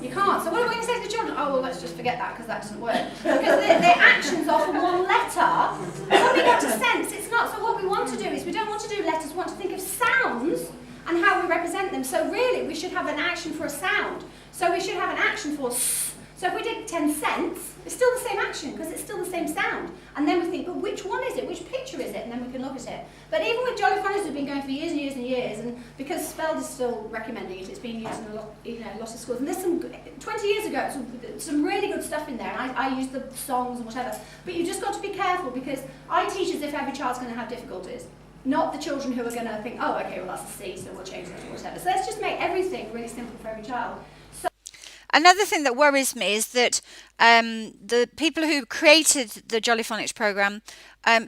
You can't. So what are we going to say to the children? Oh, well, let's just forget that because that doesn't work. Because the actions are from one letter. When we get to cents, it's not. So what we want to do is we don't want to do letters. We want to think of sounds and how we represent them. So really, we should have an action for a sound. So we should have an action for S. So if we did 10 cents, it's still the same action because it's still the same sound. And then we think, well, which one is it? Which picture is it? And then we can look at it. But even with Jollyphonics, we've been going for years and years and years, and because Spelled is still recommending it, it's being used in a lot, a lot of schools. And there's some 20 years ago, some really good stuff in there. And I use the songs and whatever. But you've just got to be careful because I teach as if every child's going to have difficulties. Not the children who are going to think, oh, okay, well that's a C, so we'll change that to whatever. So let's just make everything really simple for every child. Another thing that worries me is that the people who created the Jollyphonics program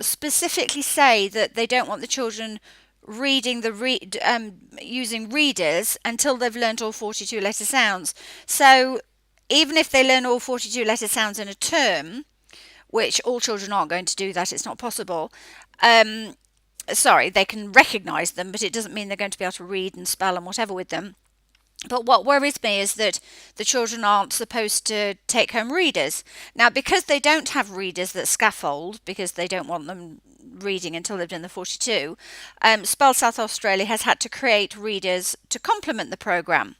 specifically say that they don't want the children reading using readers until they've learned all 42 letter sounds. So even if they learn all 42 letter sounds in a term, which all children aren't going to do that, it's not possible. Sorry, they can recognise them, but it doesn't mean they're going to be able to read and spell and whatever with them. But what worries me is that the children aren't supposed to take home readers. Now, because they don't have readers that scaffold, because they don't want them reading until they've done the 42, Spell South Australia has had to create readers to complement the programme.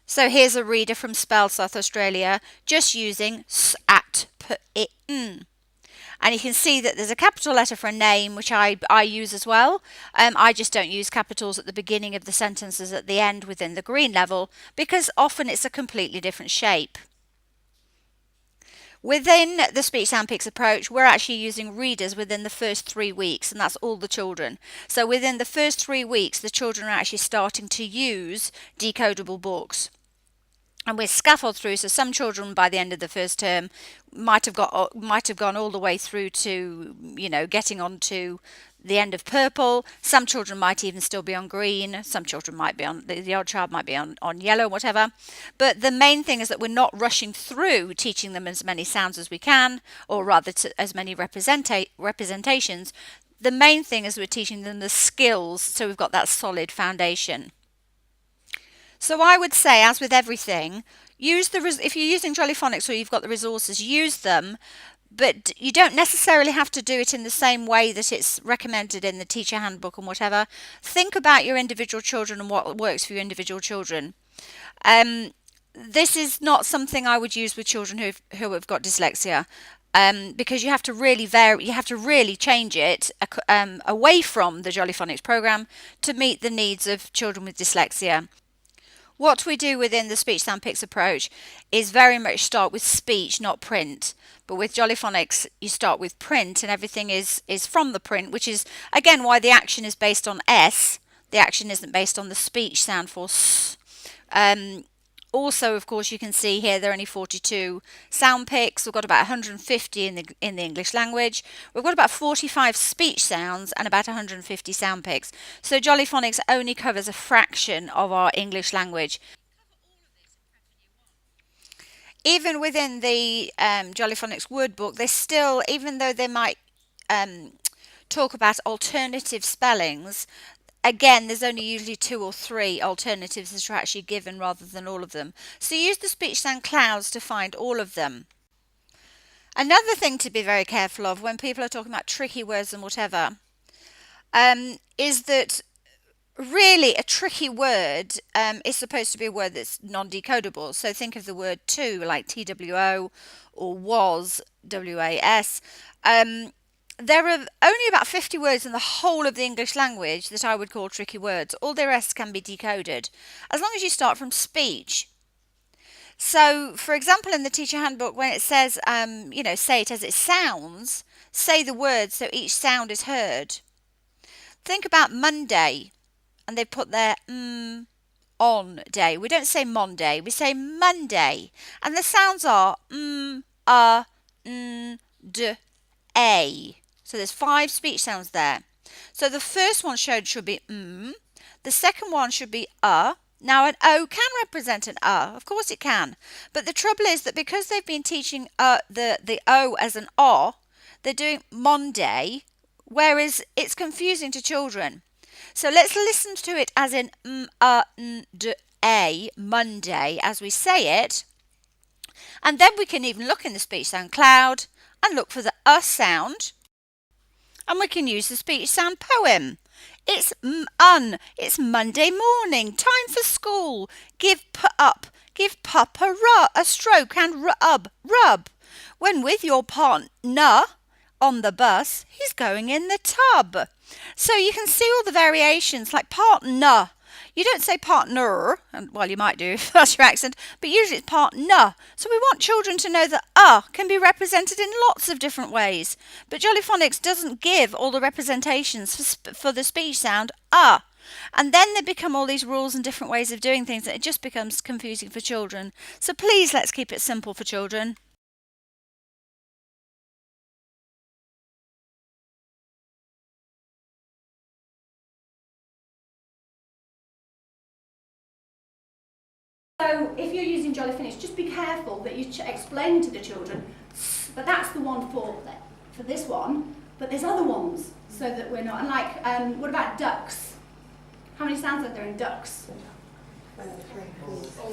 So here's a reader from Spell South Australia just using s, at, p, I, n. And you can see that there's a capital letter for a name, which I use as well. I just don't use capitals at the beginning of the sentences at the end within the green level, because often it's a completely different shape. Within the Speech Sound Pics approach, we're actually using readers within the first 3 weeks, and that's all the children. So within the first 3 weeks, the children are actually starting to use decodable books. And we're scaffold through, so some children by the end of the first term might have gone all the way through to, you know, getting on to the end of purple. Some children might even still be on green. Some children might be on, the odd child might be on yellow, whatever. But the main thing is that we're not rushing through teaching them as many sounds as we can, or rather as many representations. The main thing is we're teaching them the skills, so we've got that solid foundation. So I would say, as with everything, if you're using Jollyphonics or you've got the resources, use them, but you don't necessarily have to do it in the same way that it's recommended in the teacher handbook and whatever. Think about your individual children and what works for your individual children. This is not something I would use with children who have got dyslexia. Because you have to really change it away from the Jollyphonics program to meet the needs of children with dyslexia. What we do within the Speech Sound Pics approach is very much start with speech, not print. But with Jollyphonics, you start with print, and everything is from the print, which is, again, why the action is based on S. The action isn't based on the speech sound for S. Also, of course, you can see here there are only 42 sound pics. We've got about 150 in the English language. We've got about 45 speech sounds and about 150 sound pics. So Jollyphonics only covers a fraction of our English language. Even within the Jollyphonics word book, they still, even though they might talk about alternative spellings, again, there's only usually 2 or 3 alternatives that are actually given rather than all of them. So use the speech sound clouds to find all of them. Another thing to be very careful of when people are talking about tricky words and whatever, is that really a tricky word is supposed to be a word that's non-decodable. So think of the word to, like TWO, or was, WAS. There are only about 50 words in the whole of the English language that I would call tricky words. All the rest can be decoded, as long as you start from speech. So, for example, in the teacher handbook, when it says, say it as it sounds, say the words so each sound is heard. Think about Monday, and they put their on day. We don't say Monday, we say Monday. And the sounds are d, a. So there's 5 speech sounds there. So the first one should be the second one should be Now an O can represent an of course it can. But the trouble is that because they've been teaching the O as an O, they're doing Monday, whereas it's confusing to children. So let's listen to it as in a, Monday, as we say it. And then we can even look in the speech sound cloud and look for the sound. And we can use the speech sound poem. It's it's Monday morning, time for school. Give up, give pup a stroke and rub. When with your partner on the bus, he's going in the tub. So you can see all the variations, like partner. You don't say partner, and well, you might do if that's your accent, but usually it's partner. So we want children to know that can be represented in lots of different ways. But Jolly Phonics doesn't give all the representations for the speech sound And then there become all these rules and different ways of doing things, and it just becomes confusing for children. So please, let's keep it simple for children. So if you're using Jolly Phonics, just be careful that you explain to the children, but that's the one for this one, but there's other ones, so that we're not, and like, what about ducks? How many sounds are there in ducks?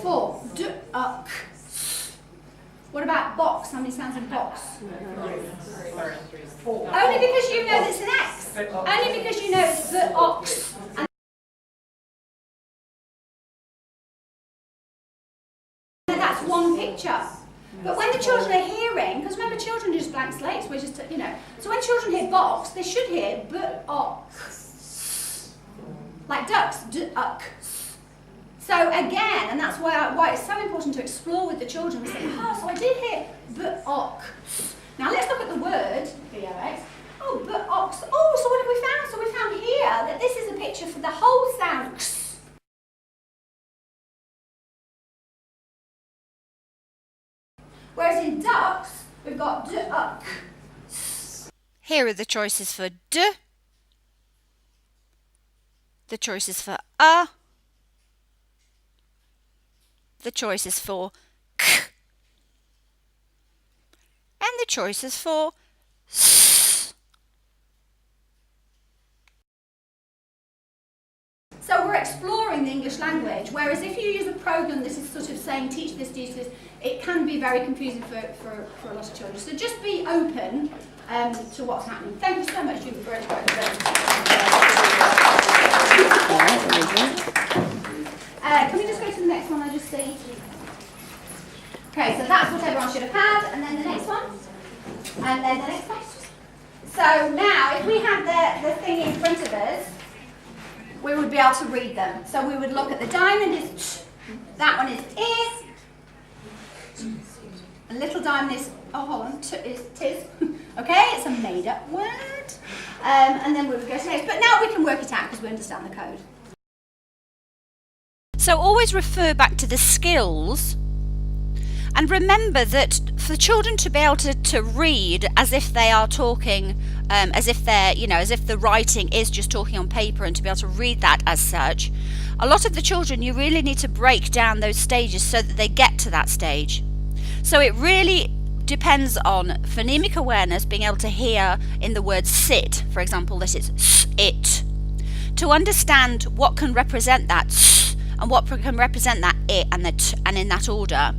4. Duck. What about box? How many sounds in box? 4. Only because you know it's an X. Only because you know it's the ox. And that's one picture. But when the children are hearing, because remember children are just blank slates, we're just, so when children hear box, they should hear b-ox. Like ducks, duck. So again, and that's why it's so important to explore with the children. We say, so I did hear b-ox. Now let's look at the word, b-o-x. Oh, b-ox. Oh, so what have we found? So we found here that this is a picture for the whole sound. Whereas in ducks, we've got duck. Here are the choices for d, the choices for a, the choices for k, and the choices for s. So we're exploring the English language, whereas if you use a program that is sort of saying teach this, it can be very confusing for a lot of children. So just be open to what's happening. Thank you so much, Julie, for explaining. Can we just go to the next one? I just see. Okay, so that's what everyone should have had, and then the next one, and then the next one. So now, if we had the thing in front of us, we would be able to read them. So we would look at the diamond is that one is a little diamond is hold on, is tis. Okay, it's a made-up word. And then we would go to next. But now we can work it out because we understand the code. So always refer back to the skills, and remember that for children to be able to read as if they are talking, as if they're, as if the writing is just talking on paper, and to be able to read that as such, a lot of the children, you really need to break down those stages so that they get to that stage. So it really depends on phonemic awareness, being able to hear in the word sit, for example, that it's it. to understand what can represent that s and what can represent that I and in that order.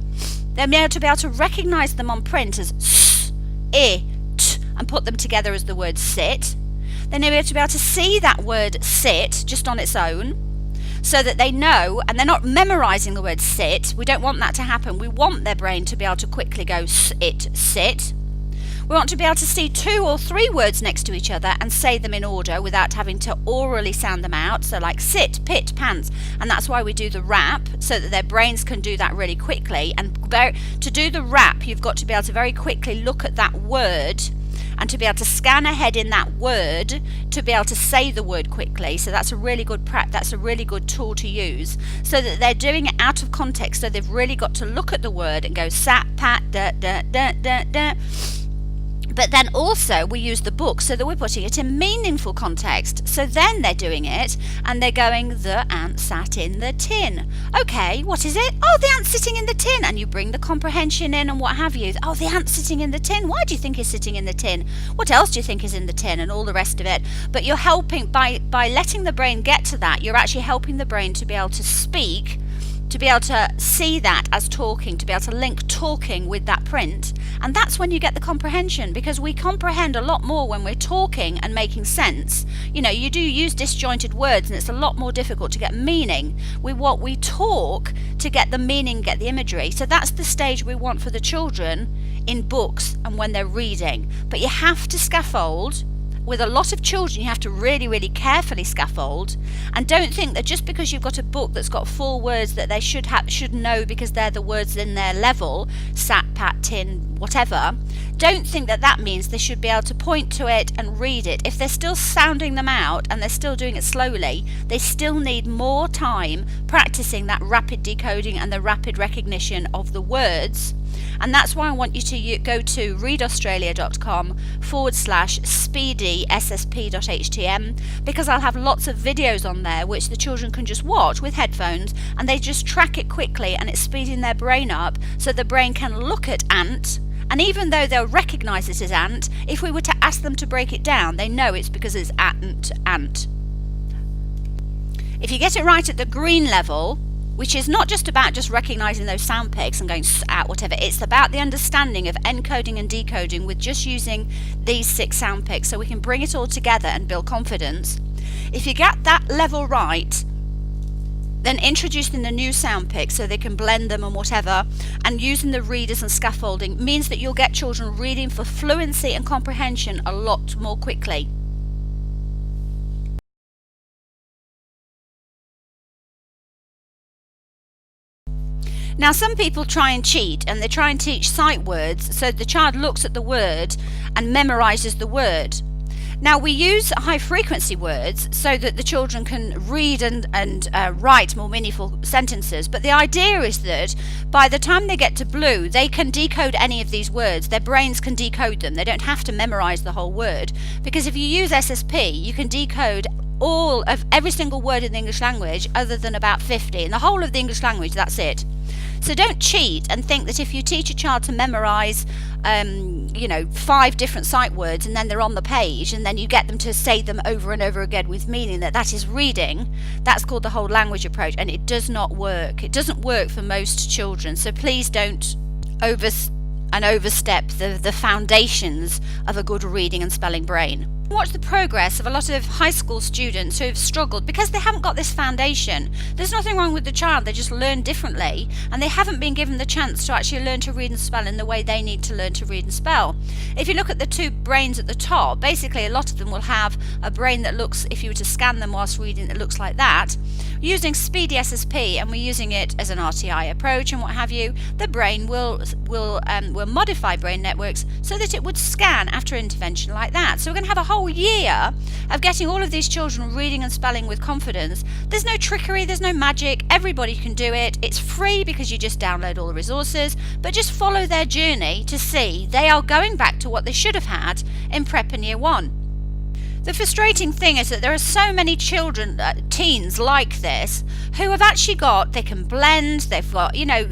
They'll be able to recognise them on print as s, I, t, and put them together as the word sit. Then they'll be able to see that word sit just on its own, so that they know, and they're not memorising the word sit. We don't want that to happen. We want their brain to be able to quickly go sit, sit. We want to be able to see 2 or 3 words next to each other and say them in order without having to orally sound them out. So like sit, pit, pants. And that's why we do the rap, so that their brains can do that really quickly. And to do the rap, you've got to be able to very quickly look at that word and to be able to scan ahead in that word to be able to say the word quickly. So that's a really good that's a really good tool to use, so that they're doing it out of context. So they've really got to look at the word and go sat, pat, da, da, da, da, da. But then also we use the book so that we're putting it in meaningful context. So then they're doing it and they're going, the ant sat in the tin. Okay, what is it? Oh, the ant's sitting in the tin. And you bring the comprehension in and what have you. Oh, the ant's sitting in the tin. Why do you think he's sitting in the tin? What else do you think is in the tin? And all the rest of it. But you're helping, by letting the brain get to that, you're actually helping the brain to be able to speak, to be able to see that as talking, to be able to link talking with that print. And that's when you get the comprehension, because we comprehend a lot more when we're talking and making sense. You know, you do use disjointed words and it's a lot more difficult to get meaning. We talk to get the meaning, get the imagery. So that's the stage we want for the children in books and when they're reading. But you have to scaffold. With a lot of children, you have to really, really carefully scaffold, and don't think that just because you've got a book that's got 4 words that they should know because they're the words in their level, sat, pat, tin, whatever, don't think that that means they should be able to point to it and read it. If they're still sounding them out and they're still doing it slowly, they still need more time practicing that rapid decoding and the rapid recognition of the words. And that's why I want you to go to readaustralia.com/speedyssp.htm, because I'll have lots of videos on there which the children can just watch with headphones, and they just track it quickly, and it's speeding their brain up so the brain can look at ant. And even though they'll recognise it as ant, if we were to ask them to break it down, they know it's because it's ant, ant. If you get it right at the green level, which is not just about just recognising those sound pics and going out, whatever, it's about the understanding of encoding and decoding with just using these 6 sound pics, so we can bring it all together and build confidence. If you get that level right, then introducing the new sound pics so they can blend them and whatever, and using the readers and scaffolding means that you'll get children reading for fluency and comprehension a lot more quickly. Now, some people try and cheat, and they try and teach sight words so the child looks at the word and memorises the word. Now, we use high frequency words so that the children can read and write more meaningful sentences, but the idea is that by the time they get to blue, they can decode any of these words. Their brains can decode them. They don't have to memorise the whole word, because if you use SSP, you can decode all of every single word in the English language other than about 50. In the whole of the English language, that's it. So don't cheat and think that if you teach a child to memorise 5 different sight words and then they're on the page, and then you get them to say them over and over again with meaning, that is reading. That's called the whole language approach, and it does not work. It doesn't work for most children. So please don't overstep the foundations of a good reading and spelling brain. Watch the progress of a lot of high school students who have struggled because they haven't got this foundation. There's nothing wrong with the child, they just learn differently, and they haven't been given the chance to actually learn to read and spell in the way they need to learn to read and spell. If you look at the 2 brains at the top, basically a lot of them will have a brain that looks, if you were to scan them whilst reading, it looks like that. Using Speedy SSP, and we're using it as an RTI approach and what have you, the brain will modify brain networks so that it would scan after intervention like that. So we're going to have a whole year of getting all of these children reading and spelling with confidence. There's no trickery, there's no magic, everybody can do it. It's free because you just download all the resources, but just follow their journey to see they are going back to what they should have had in Prep and Year 1. The frustrating thing is that there are so many children, teens like this who have actually got, they can blend, they've got, you know,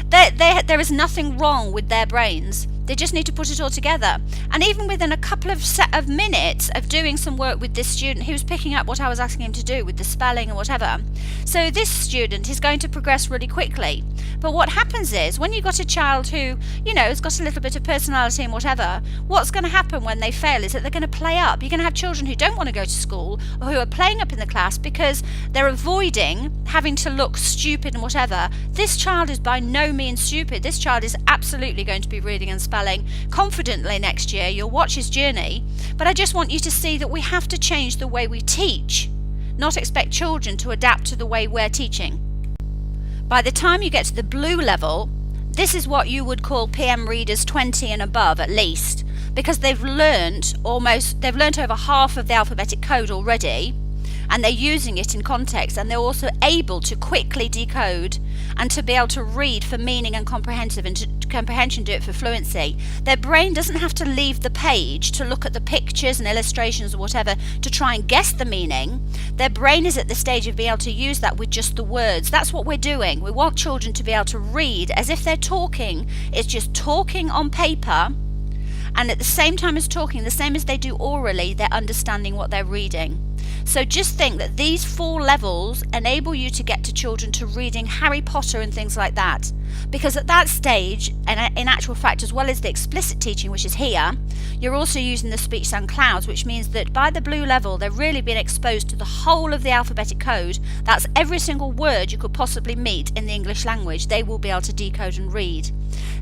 there is nothing wrong with their brains. They just need to put it all together. And even within a couple of minutes of doing some work with this student, he was picking up what I was asking him to do with the spelling and whatever. So this student is going to progress really quickly. But what happens is, when you've got a child who, you know, has got a little bit of personality and whatever, what's going to happen when they fail is that they're going to play up. You're going to have children who don't want to go to school or who are playing up in the class because they're avoiding having to look stupid and whatever. This child is by no means stupid. This child is absolutely going to be reading and spelling confidently next year. You'll watch his journey. But I just want you to see that we have to change the way we teach, not expect children to adapt to the way we're teaching. By the time you get to the blue level, this is what you would call PM readers 20 and above at least, because they've learnt over half of the alphabetic code already, and they're using it in context, and they're also able to quickly decode and to be able to read for meaning and comprehension, do it for fluency. Their brain doesn't have to leave the page to look at the pictures and illustrations or whatever to try and guess the meaning. Their brain is at the stage of being able to use that with just the words. That's what we're doing. We want children to be able to read as if they're talking. It's just talking on paper, and at the same time as talking, the same as they do orally, they're understanding what they're reading. So just think that these 4 levels enable you to get to children to reading Harry Potter and things like that. Because at that stage, and in actual fact, as well as the explicit teaching, which is here, you're also using the speech sound clouds, which means that by the blue level, they're really being exposed to the whole of the alphabetic code. That's every single word you could possibly meet in the English language, they will be able to decode and read.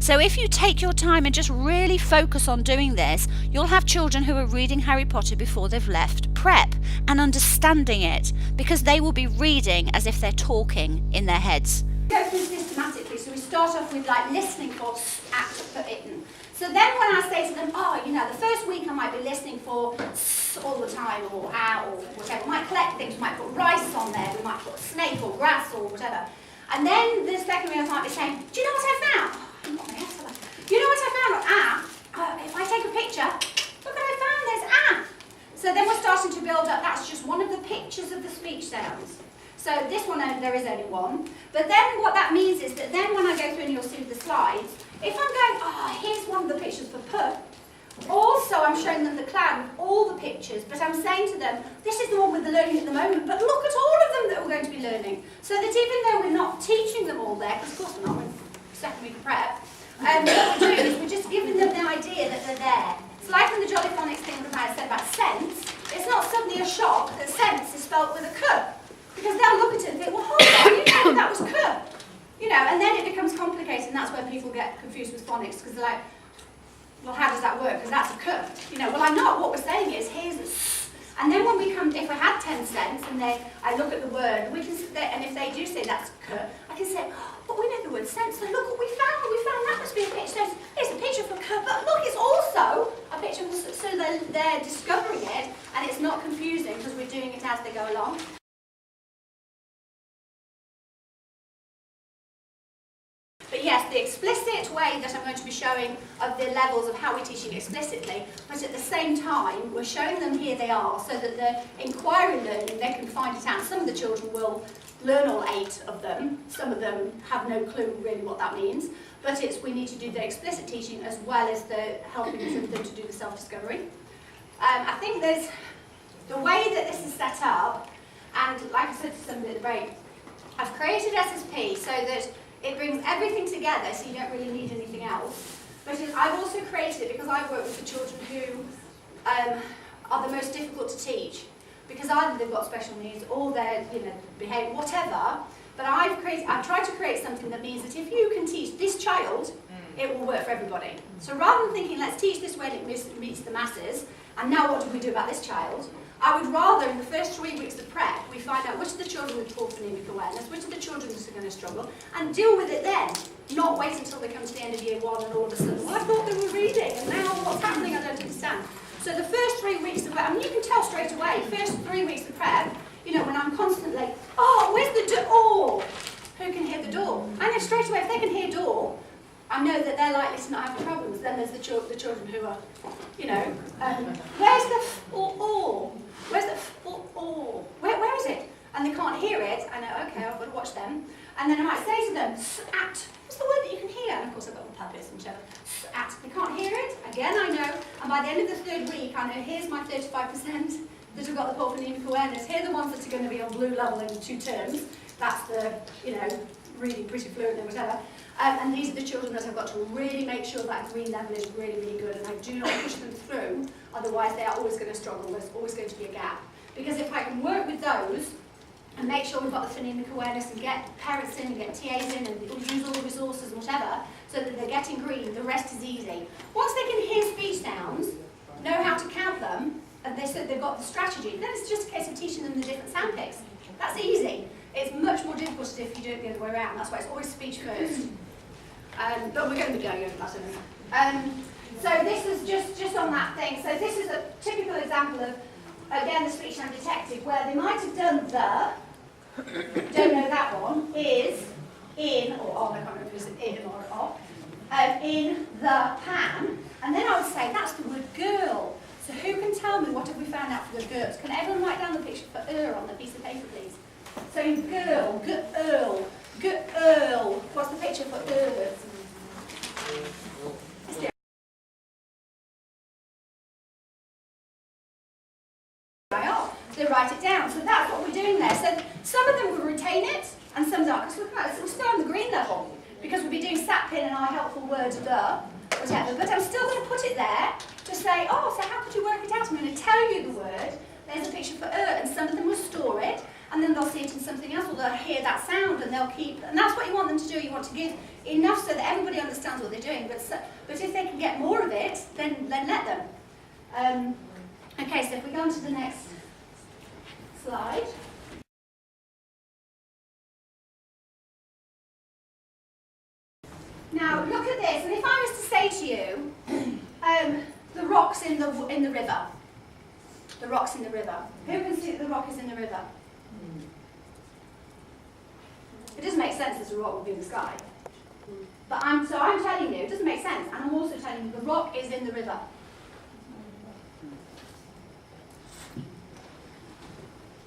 So if you take your time and just really focus on doing this, you'll have children who are reading Harry Potter before they've left prep and understanding it, because they will be reading as if they're talking in their heads. Go through systematically, so we start off with like listening for act put in. So then when I say to them, oh, you know, the first week I might be listening for s all the time, or ow, or whatever. We might collect things, we might put rice on there, we might put snake or grass or whatever. And then the second week I might be saying, do you know what I found? Oh, I'm not my head's alive. Do you know what I found? If I take a picture, look what I found, there's ah. So then we're starting to build up, that's just one of the pictures of the speech sounds. So this one, there is only one. But then what that means is that then when I go through and you'll see the slides, if I'm going, here's one of the pictures for put, also I'm showing them the cloud with all the pictures, but I'm saying to them, this is the one with the learning at the moment, but look at all of them that we're going to be learning. So that even though we're not teaching them all there, because of course we're not, we're second week of prep, what we're doing is we're just giving them the idea that they're there. It's like in the Jolly Phonics thing that I said about sense, it's not suddenly a shock that sense is spelt with a K. Because they'll look at it and think, well, hold on, you know that was K. You know, and then it becomes complicated, and that's where people get confused with phonics, because they're like, well, how does that work? Because that's a K. You know, well, I'm not. What we're saying is, here's a S. And then when we come, if we had 10 cents, and I look at the word, we can, and if they do say that's K, I can say, but we know the word sense, so look what we found. We found that must be a picture. So it's a picture for K, but look, it's also a picture, so they're discovering it, and it's not confusing, because we're doing it as they go along. But yes, the explicit way that I'm going to be showing of the levels of how we're teaching explicitly, but at the same time, we're showing them here they are, so that the inquiry learning, they can find it out. Some of the children will learn all 8 of them. Some of them have no clue really what that means. But we need to do the explicit teaching as well as the helping them to do the self-discovery. I think there's the way that this is set up, and like I said to somebody at the break, I've created SSP so that it brings everything together, so you don't really need anything else. But I've also created it because I've worked with the children who are the most difficult to teach, because either they've got special needs or they're, behave whatever. But I've tried to create something that means that if you can teach this child, it will work for everybody. So rather than thinking, let's teach this when it meets the masses, and now what do we do about this child? I would rather, in the first 3 weeks of prep, we find out which of the children with poor phonemic awareness, which of the children are going to struggle, and deal with it then. Not wait until they come to the end of year 1 and all of a sudden, well, I thought they were reading, and now what's happening, I don't understand. So the first 3 weeks of prep, you can tell straight away, first 3 weeks of prep, when I'm constantly, where's the door? Who can hear the door? I know straight away, if they can hear door, I know that they're likely to not have problems. Then there's the children who are, where's the f or? Where's the f or? Where is it? and they can't hear it, I know, okay, I've got to watch them. And then I might say to them, at, what's the word that you can hear? And of course I've got the puppets and whatever. At, they can't hear it, again I know, and by the end of the third week I know here's my 35% that have got the poor phonemic awareness, here are the ones that are going to be on blue level in 2 terms, that's the, you know, reading pretty fluent and whatever. And these are the children that I've got to really make sure that green level is really, really good, and I do not push them through, otherwise they are always going to struggle, there's always going to be a gap. Because if I can work with those, and make sure we've got the phonemic awareness and get parents in and get TAs in and use all the resources and whatever, so that they're getting green, the rest is easy. Once they can hear speech sounds, know how to count them, and they've got the strategy, then it's just a case of teaching them the different sound pics. That's easy. It's much more difficult if you do it the other way around. That's why it's always speech first. But we're going to be going over that anyway. So this is just on that thing. So this is a typical example of, again, the speech sound detective, where they might have done don't know that one, is in, or on, I can't remember if it's in or off, in the pan. And then I would say, that's the word girl. So who can tell me what have we found out for the girls? Can everyone write down the picture for on the piece of paper, please? So in girl, girl, girl. What's the picture for They write it down. So that's what we're doing there. So some of them will retain it, and some don't. Because we're still on the green level, because we'll be doing sat pin and our helpful words, whatever. But I'm still going to put it there to say, oh, so how could you work it out? I'm going to tell you the word. There's a picture for and some of them will store it, and then they'll see it in something else, or they'll hear that sound, and they'll keep. And that's what you want them to do. You want to give enough so that everybody understands what they're doing. But if they can get more of it, then let them. Okay, so if we go on to the next slide. Now look at this, and if I was to say to you, the rock's in the river. The rock's in the river. Who can see that the rock is in the river? It doesn't make sense that the rock would be in the sky. But I'm telling you, it doesn't make sense, and I'm also telling you the rock is in the river.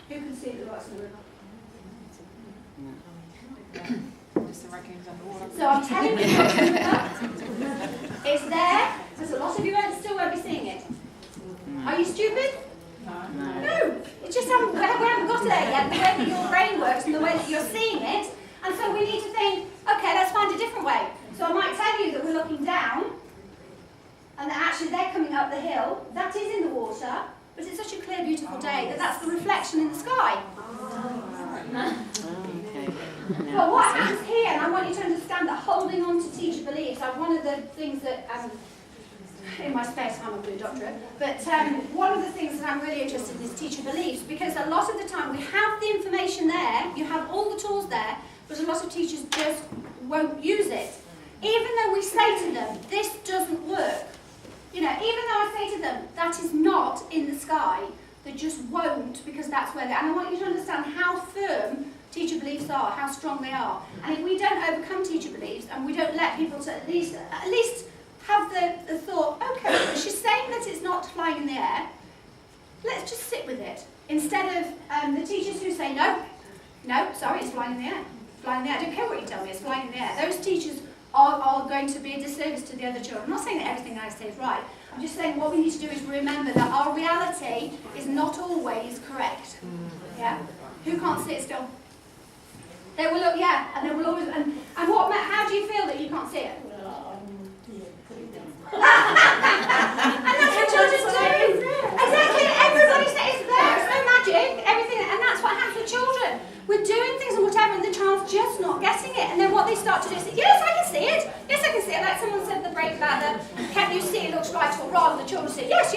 Who can see the rock's in the river? So I'm telling you, the rock's in the river. It's there. There's a lot of you still won't be seeing it. Are you stupid? No. It's just we haven't got there yet, the way that your brain works and the way that you're seeing it. And so we need to think, okay, let's find a different way. So I might tell you that we're looking down, and that actually they're coming up the hill. That is in the water, but it's such a clear, beautiful day that that's the reflection in the sky. But what happens here, and I want you to understand that holding on to teacher beliefs, one of the things that, in my spare time I'm doing a doctorate, but one of the things that I'm really interested in is teacher beliefs, because a lot of the time we have the information there, you have all the tools there, but a lot of teachers just won't use it. Even though we say to them, this doesn't work. You know, even though I say to them, that is not in the sky, they just won't, because that's where they're. And I want you to understand how firm teacher beliefs are, how strong they are. And if we don't overcome teacher beliefs, and we don't let people to at least have the thought, okay, she's saying that it's not flying in the air, let's just sit with it. Instead of the teachers who say, no, sorry, it's flying in the air. Flying in the air. I don't care what you tell me, it's flying in the air. Those teachers are going to be a disservice to the other children. I'm not saying that everything I say is right. I'm just saying what we need to do is remember that our reality is not always correct. Yeah? Who can't sit still? They will look, yeah, and they will always, and how do you feel that you can't see it? And that's what children do. Exactly, everybody says it's there, it's no magic, everything, and that's what happens with children. We're doing things and whatever, and the child's just not getting it. And then what they start to do is say, yes, I can see it. Yes, I can see it. Like someone said at the break about can you see it looks right or wrong? The children say, yes,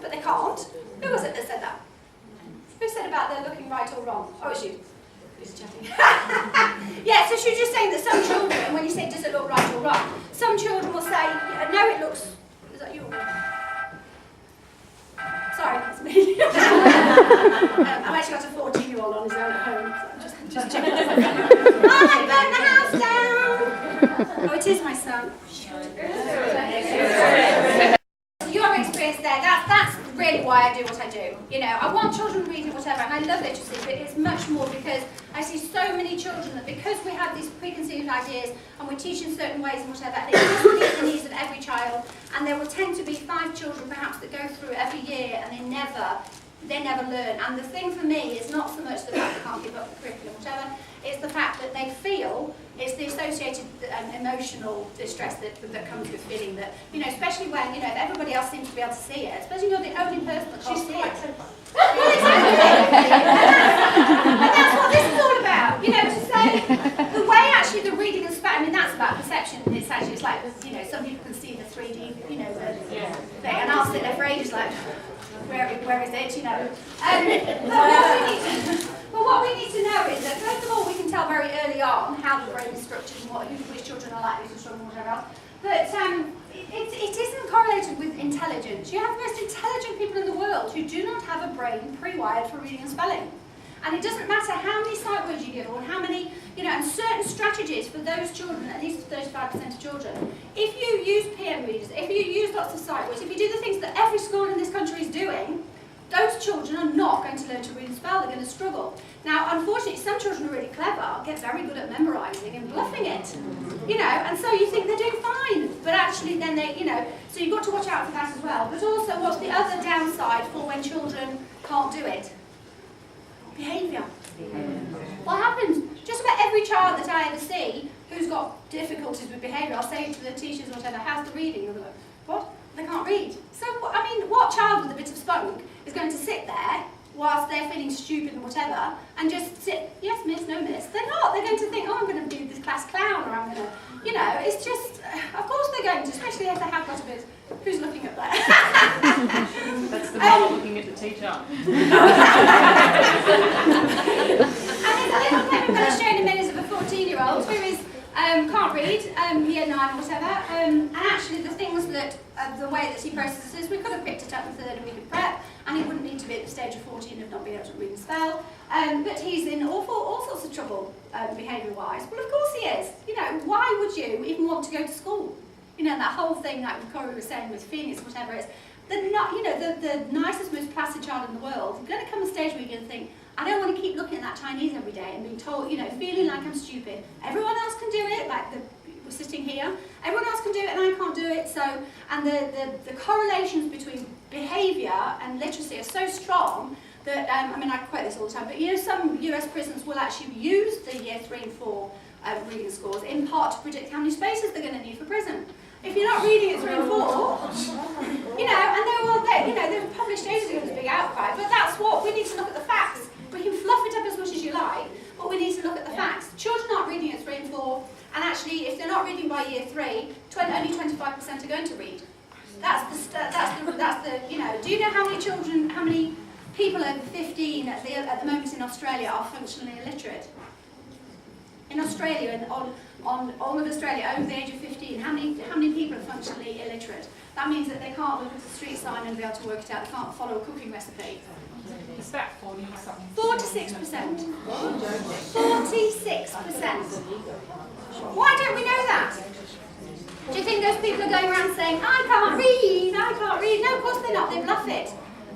but they can't. Who was it that said that? Who said about they're looking right or wrong? Oh, it's you. Who's chatting? Yeah, so she was just saying that some children, when you say, does it look right or wrong? Some children will say, no, it looks, is that you? Sorry, that's me. I've actually got a 14-year-old on his own at home, so I'm just checking. I burnt the house down! Oh, it is my son. Your experience there, that's really why I do what I do. You know, I want children reading whatever. and I love literacy, but it's much more because I see so many children that because we have these preconceived ideas and we teach in certain ways and whatever, and it doesn't meet the needs of every child, and there will tend to be 5 children perhaps that go through every year and they never learn. And the thing for me is not so much the fact they can't keep up with curriculum, whatever, it's the fact that they feel, it's the associated emotional distress that comes with feeling that, you know, especially when, you know, if everybody else seems to be able to see it, especially when you're the only person that can't see it. Well, exactly. And that's what this is all about, you know, to say, the way actually the reading and spelling, I mean, that's about perception, it's actually, it's like, you know, some people can see the 3D, you know, the thing, and I'll sit there for ages like, where is it, you know. But what we need to know is that, first of all, we can tell very early on how the brain is structured and which children are likely to struggle and whatever else. But it isn't correlated with intelligence. You have the most intelligent people in the world who do not have a brain pre-wired for reading and spelling. And it doesn't matter how many sight words you give or how many, you know, and certain strategies for those children, at least 35% of children, if you use PM readers, if you use lots of sight words, if you do the things that every school in this country is doing, those children are not going to learn to read and spell, they're going to struggle. Now, unfortunately, some children are really clever, get very good at memorising and bluffing it, you know, and so you think they're doing fine, but actually then they, you know, so you've got to watch out for that as well. But also, what's the other downside for when children can't do it? Behaviour. What happens? Just about every child that I ever see who's got difficulties with behaviour, I'll say to the teachers or whatever, how's the reading? And they're like, what? They can't read. So, I mean, what child with a bit of spunk is going to sit there whilst they're feeling stupid and whatever, and just sit, yes miss, no miss? They're not. They're going to think, oh, I'm going to be this class clown, or I'm going to, you know, it's just, of course they're going to, especially if they have got a bit, who's looking at that? That's the mother looking at the teacher. And there's a little clip I'm going to show in a minute of a 14-year-old who is, can't read, year 9 or whatever, and actually the things that, the way that he processes, we could have picked it up in 3rd and we could prep, and he wouldn't need to be at the stage of 14 of not being able to read and spell, but he's in all sorts of trouble behaviour-wise. Well, of course he is. You know, why would you even want to go to school? You know, that whole thing like Corey was saying with Phoenix, whatever it is, the nicest, most placid child in the world, you're going to come a stage where you're going to think, I don't want to keep looking at that Chinese every day and being told, you know, feeling like I'm stupid. Everyone else can do it, like we're sitting here. Everyone else can do it and I can't do it. So, and the correlations between behaviour and literacy are so strong that, I mean, I quote this all the time, but you know, some US prisons will actually use the year 3 and 4 reading scores in part to predict how many spaces they're going to need for prison. If you're not reading at 3 and 4, you know, and you know, they've published ages ago this big outcry, but that's what, we need to look at the facts. We can fluff it up as much as you like, but we need to look at the facts. Children aren't reading at 3 and 4, and actually, if they're not reading by year 3, only 25% are going to read. That's the, you know, do you know how many children, how many people over 15 at the moment in Australia are functionally illiterate? In Australia, and on all of Australia, over the age of 15, how many people are functionally illiterate? That means that they can't look at a street sign and be able to work it out. They can't follow a cooking recipe. Is that 40 or something? 46%. 46%. Why don't we know that? Do you think those people are going around saying, I can't read, I can't read? No, of course they're not. They bluff it.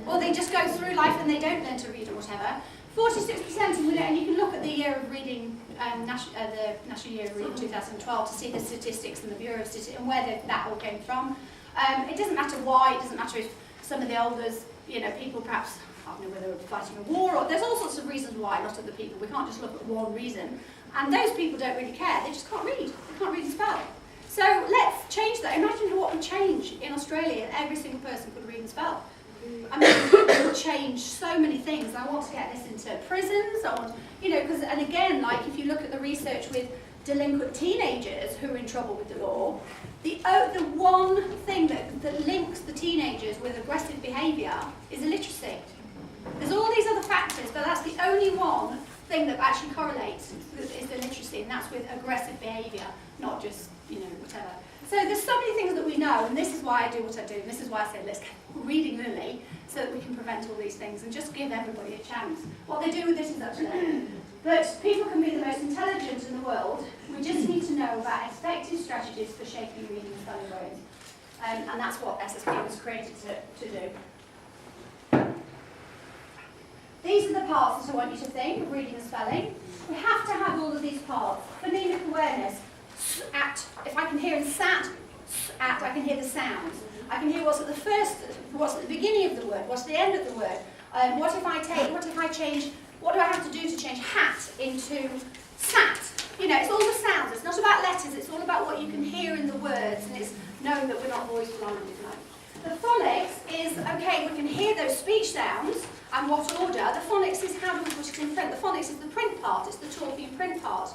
Or they just go through life and they don't learn to read or whatever. 46%, and you can look at the year of reading, the National Year of Reading 2012 to see the statistics and the Bureau of Statistics and where that all came from. It doesn't matter why, it doesn't matter if some of the elders, you know, people perhaps, I don't know whether they're fighting a war, or there's all sorts of reasons why, not other people. We can't just look at one reason. And those people don't really care, they just can't read. They can't read and spell. So let's change that. Imagine what would change in Australia if every single person could read and spell. I mean, it would change so many things. I want to get this into prisons. I want, you know, because, and again, like if you look at the research with delinquent teenagers who are in trouble with the law, the one thing that links the teenagers with aggressive behaviour is illiteracy. There's all these other factors, but that's the only one thing that actually correlates is illiteracy, and that's with aggressive behaviour, not just, you know, whatever. So there's so many things that we know, and this is why I do what I do, and this is why I say let's get reading early so that we can prevent all these things and just give everybody a chance. What they do with this is up to them. But people can be the most intelligent in the world. We just need to know about effective strategies for shaping reading and spelling brains. And that's what SSP was created to do. These are the parts that I want you to think of reading and spelling. We have to have all of these parts. Phonemic awareness. At. If I can hear in sat, at, I can hear the sounds. I can hear what's at the first, what's at the beginning of the word, what's at the end of the word. What if I change, what do I have to do to change hat into sat? You know, it's all the sounds. It's not about letters. It's all about what you can hear in the words, and it's knowing that we're not voice blind. The phonics is, okay, we can hear those speech sounds, and what order. The phonics is how do we put it in print. The phonics is the print part. It's the talking print part.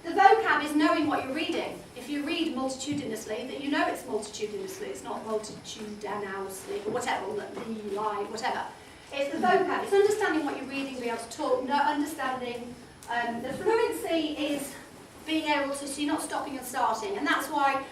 The vocab is knowing what you're reading. If you read multitudinously, that you know it's multitudinously. It's not multitudinously, or whatever, whatever. It's the vocab. It's understanding what you're reading, being able to talk, understanding. The fluency is being able to, so you're not stopping and starting, and that's why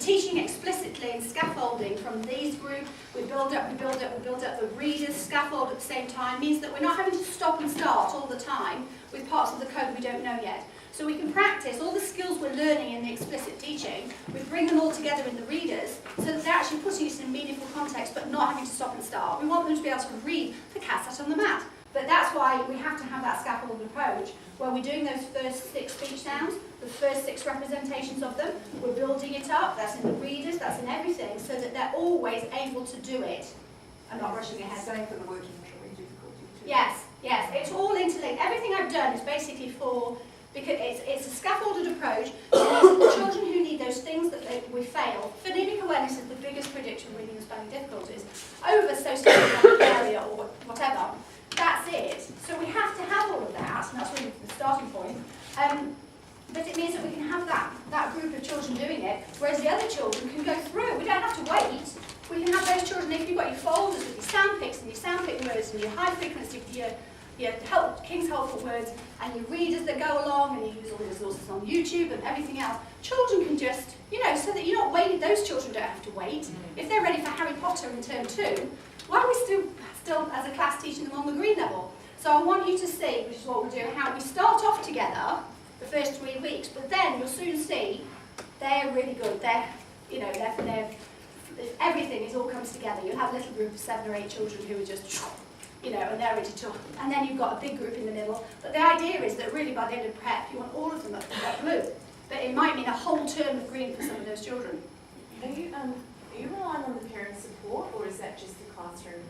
teaching explicitly and scaffolding from these groups, we build up, the readers scaffold at the same time, means that we're not having to stop and start all the time with parts of the code we don't know yet. So we can practice all the skills we're learning in the explicit teaching, we bring them all together in the readers, so that they're actually putting it in meaningful context, but not having to stop and start. We want them to be able to read the cat sat on the mat. But that's why we have to have that scaffolded approach, where we're doing those first 6 speech sounds, the first 6 representations of them, we're building it up, that's in the readers, that's in everything, so that they're always able to do it and not rushing ahead. Same for the working memory difficulty too. Yes, it's all interlinked. Everything I've done is basically for, because it's a scaffolded approach, so the children who need those things that we fail. Phonemic awareness is the biggest predictor of reading and spelling difficulties over socioeconomic area or whatever. That's it. So we have to have all of that, and that's really the starting point. But it means that we can have that group of children doing it, whereas the other children can go through. We don't have to wait. We can have those children, if you've got your folders with your sound pics and your sound pic words and your high frequency, your King's helpful words, and your readers that go along, and you use all the resources on YouTube and everything else, children can just, so that you're not waiting, those children don't have to wait. If they're ready for Harry Potter in term 2, why are we still as a class teaching them on the green level? So I want you to see, which is what we're doing, how we start off together the first 3 weeks, but then you'll soon see they're really good. They're everything all comes together. You'll have a little group of 7 or 8 children who are just, and they're ready to talk. And then you've got a big group in the middle. But the idea is that really by the end of prep, you want all of them at blue. But it might mean a whole term of green for some of those children. Are you relying on the parent support, or is that just the classroom?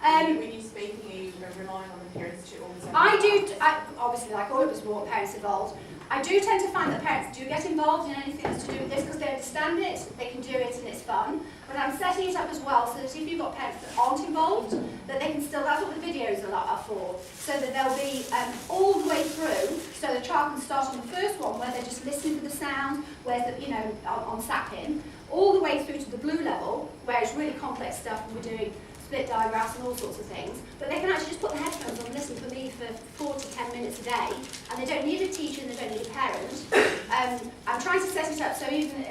When you're speaking, are you relying on the parents to also? Obviously, like all of us, we want parents involved. I do tend to find that parents do get involved in anything that's to do with this because they understand it, they can do it, and it's fun. But I'm setting it up as well so that if you've got parents that aren't involved, that they can still, that's what the videos are for, so that they'll be all the way through, so the child can start on the first one where they're just listening for the sound, where on SAPIN, all the way through to the blue level, where it's really complex stuff and we're doing split diagrams and all sorts of things, but they can actually just put the headphones on and listen for me for 4 to 10 minutes a day, and they don't need a teacher and they don't need a parent. I'm trying to set it up so even a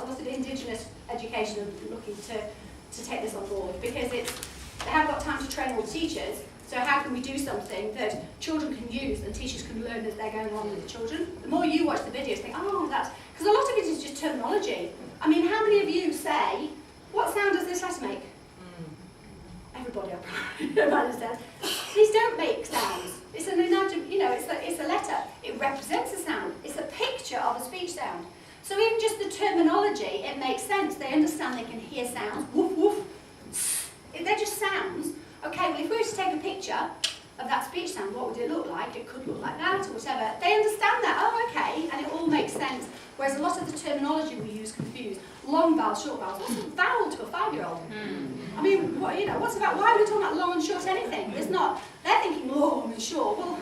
lot of Indigenous education are looking to take this on board, because they haven't got time to train all the teachers, so how can we do something that children can use and teachers can learn as they're going along with the children? The more you watch the videos, think, that's, because a lot of it is just terminology. I mean, how many of you say, what sound does this letter make? Everybody understands. These don't make sounds. It's an it's a letter. It represents a sound. It's a picture of a speech sound. So even just the terminology, it makes sense. They understand they can hear sounds. Woof, woof. They're just sounds. Okay, well, if we were to take a picture of that speech sound, what would it look like? It could look like that or whatever. They understand that. Okay, and it all makes sense. Whereas a lot of the terminology we use confuse. Long vowels, short vowels. What's a vowel to a 5-year-old? I mean, what's about? Why are we talking about long and short anything? It's not. They're thinking long and short. Well,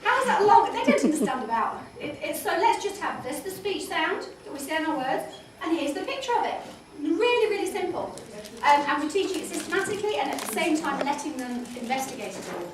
how is that long? They don't understand about it. So let's just have this, the speech sound that we say in our words, and here's the picture of it. Really, really simple. And we're teaching it systematically and at the same time letting them investigate it all.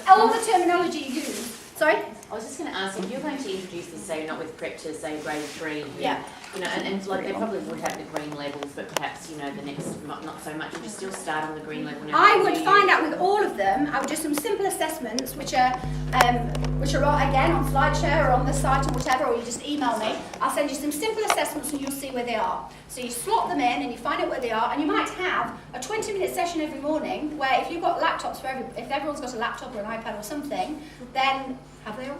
All the terminology you use. Sorry? I was just going to ask, if you're going to introduce this, say, not with prep to, say, grade 3, Yeah. you know, and like they probably would have the green levels, but perhaps, you know, the next, not so much, would you still start on the green level now? I would find out with all of them. I would do some simple assessments, which are again on SlideShare or on the site or whatever, or you just email me. I'll send you some simple assessments and you'll see where they are. So you slot them in and you find out where they are, and you might have a 20-minute session every morning where if you've got laptops if everyone's got a laptop or an iPad or something, then have they all?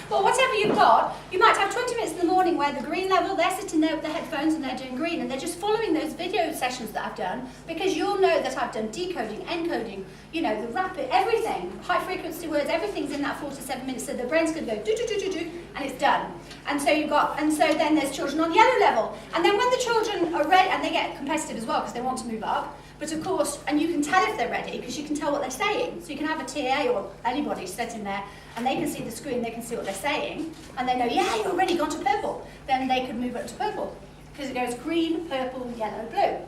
Well, whatever you've got, you might have 20 minutes in the morning where the green level, they're sitting there with the headphones and they're doing green, and they're just following those video sessions that I've done, because you'll know that I've done decoding, encoding, you know, the rapid, everything, high frequency words, everything's in that 4 to 7 minutes, so the brain's going to go do, do, do, do, do, and it's done. And so then there's children on yellow level, and then when the children are ready, and they get competitive as well because they want to move up, but of course, and you can tell if they're ready because you can tell what they're saying. So you can have a TA or anybody sitting there and they can see the screen, they can see what they're saying, and they know, yeah, you're already gone to purple. Then they could move up to purple because it goes green, purple, yellow, blue.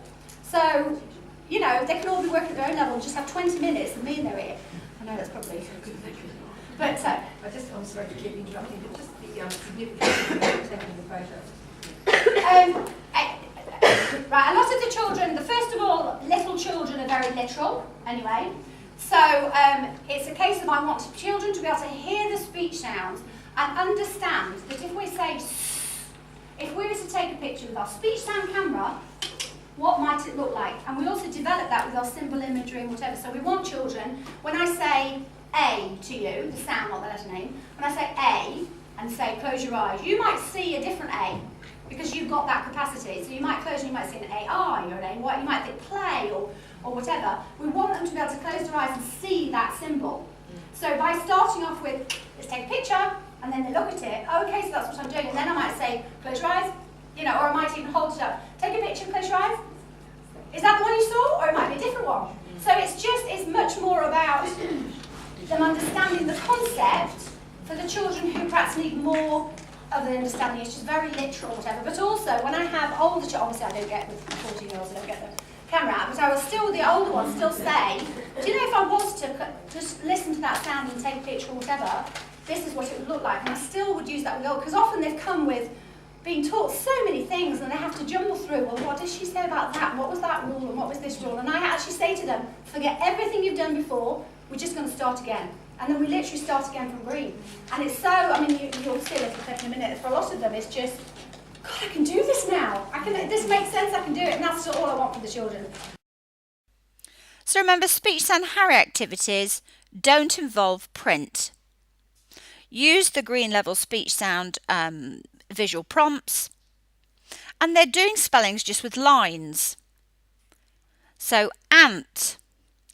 So, you know, they can all be working at their own level and just have 20 minutes and me in their ear. I know that's probably but I'm sorry to keep interrupting, but just the significance of taking the photo. Right, a lot of the children, first of all, little children are very literal, anyway. So it's a case of I want children to be able to hear the speech sounds and understand that if we say, if we were to take a picture with our speech sound camera, what might it look like? And we also develop that with our symbol imagery and whatever. So we want children, when I say A to you, the sound, not the letter name, when I say A and say close your eyes, you might see a different A, because you've got that capacity. So you might close and you might see an AI or an A, you might think play or whatever. We want them to be able to close their eyes and see that symbol. So by starting off with, let's take a picture, and then they look at it, oh, okay, so that's what I'm doing, and then I might say, close your eyes, you know, or I might even hold it up. Take a picture, close your eyes. Is that the one you saw, or it might be a different one? So it's much more about them understanding the concept for the children who perhaps need more of the understanding. It's just very literal, whatever. But also, when I have older children, obviously I don't get with 14-year-olds, I don't get the camera out, but I will still, the older ones, still say, do you know, if I was to just listen to that sound and take a picture or whatever, this is what it would look like. And I still would use that with the old, because often they've come with being taught so many things and they have to jumble through, well, what did she say about that? What was that rule and what was this rule? And I actually say to them, forget everything you've done before, we're just going to start again. And then we literally start again from green. And it's so, I mean, you'll see it in a minute, for a lot of them, it's just, God, I can do this now. This makes sense, I can do it, and that's all I want for the children. So remember, speech sound Harry activities don't involve print. Use the green level speech sound visual prompts, and they're doing spellings just with lines. So ant,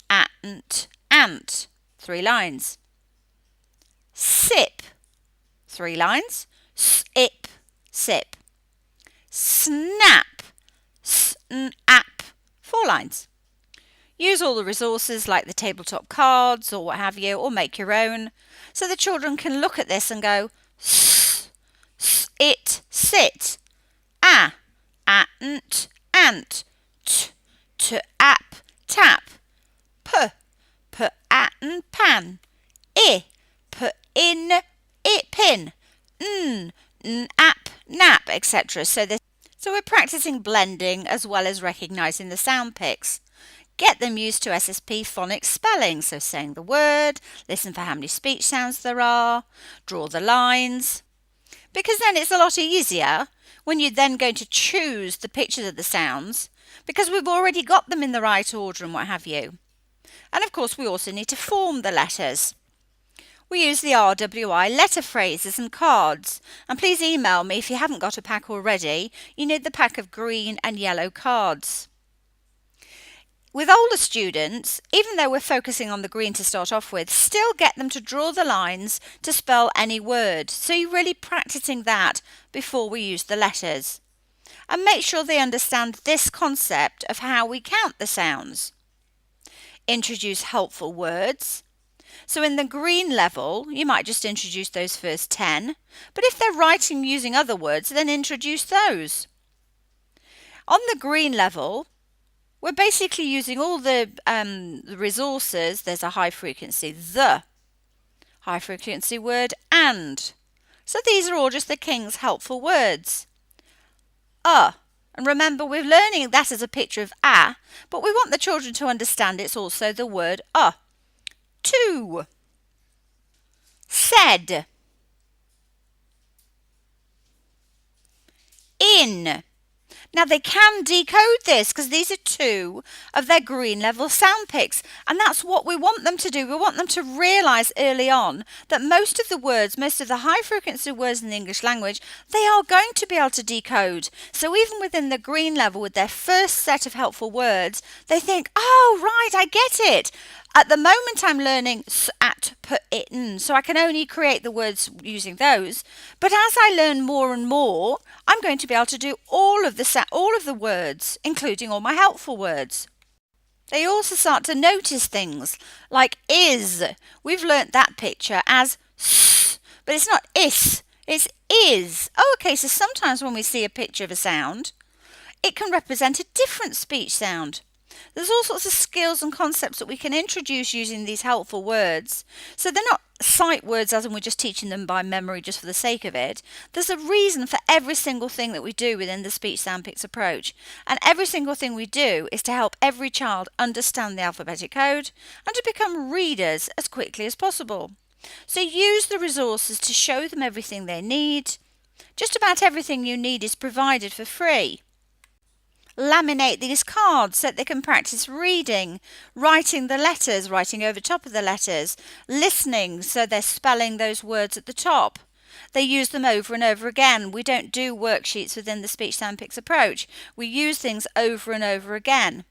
ant, 3 lines. Sip, 3 lines. Sip, sip. Snap, snap, 4 lines. Use all the resources like the tabletop cards or what have you, or make your own, so the children can look at this and go, it, sit, ant, t, ap, tap, p, pan, I, in, it, pin, ap, nap, etc. So we're practicing blending as well as recognising the sound pics. Get them used to SSP phonics spelling, so saying the word, listen for how many speech sounds there are, draw the lines, because then it's a lot easier when you're then going to choose the pictures of the sounds, because we've already got them in the right order and what have you. And of course we also need to form the letters. We use the RWI letter phrases and cards, and please email me if you haven't got a pack already. You need the pack of green and yellow cards. With older students, even though we're focusing on the green to start off with, still get them to draw the lines to spell any word. So you're really practicing that before we use the letters. And make sure they understand this concept of how we count the sounds. Introduce helpful words. So in the green level, you might just introduce those first 10. But if they're writing using other words, then introduce those. On the green level, we're basically using all the resources. There's a high frequency, the high frequency word and. So these are all just the King's helpful words. And remember, we're learning that as a picture of but we want the children to understand it's also the word to. Said. In. Now they can decode this because these are 2 of their green level sound pics, and that's what we want them to do. We want them to realise early on that most of the words, most of the high frequency words in the English language, they are going to be able to decode. So even within the green level with their first set of helpful words, they think, oh right, I get it. At the moment I'm learning put it in, so I can only create the words using those. But as I learn more and more, I'm going to be able to do all of the words, including all my helpful words. They also start to notice things like is. We've learnt that picture as s, but it's not is, it's is. Oh, okay, so sometimes when we see a picture of a sound, it can represent a different speech sound. There's all sorts of skills and concepts that we can introduce using these helpful words. So they're not sight words as in we're just teaching them by memory just for the sake of it. There's a reason for every single thing that we do within the Speech Sound Pics approach. And every single thing we do is to help every child understand the alphabetic code and to become readers as quickly as possible. So use the resources to show them everything they need. Just about everything you need is provided for free. Laminate these cards so that they can practice reading, writing the letters, writing over top of the letters, listening so they're spelling those words at the top. They use them over and over again. We don't do worksheets within the Speech Sound Pics approach. We use things over and over again.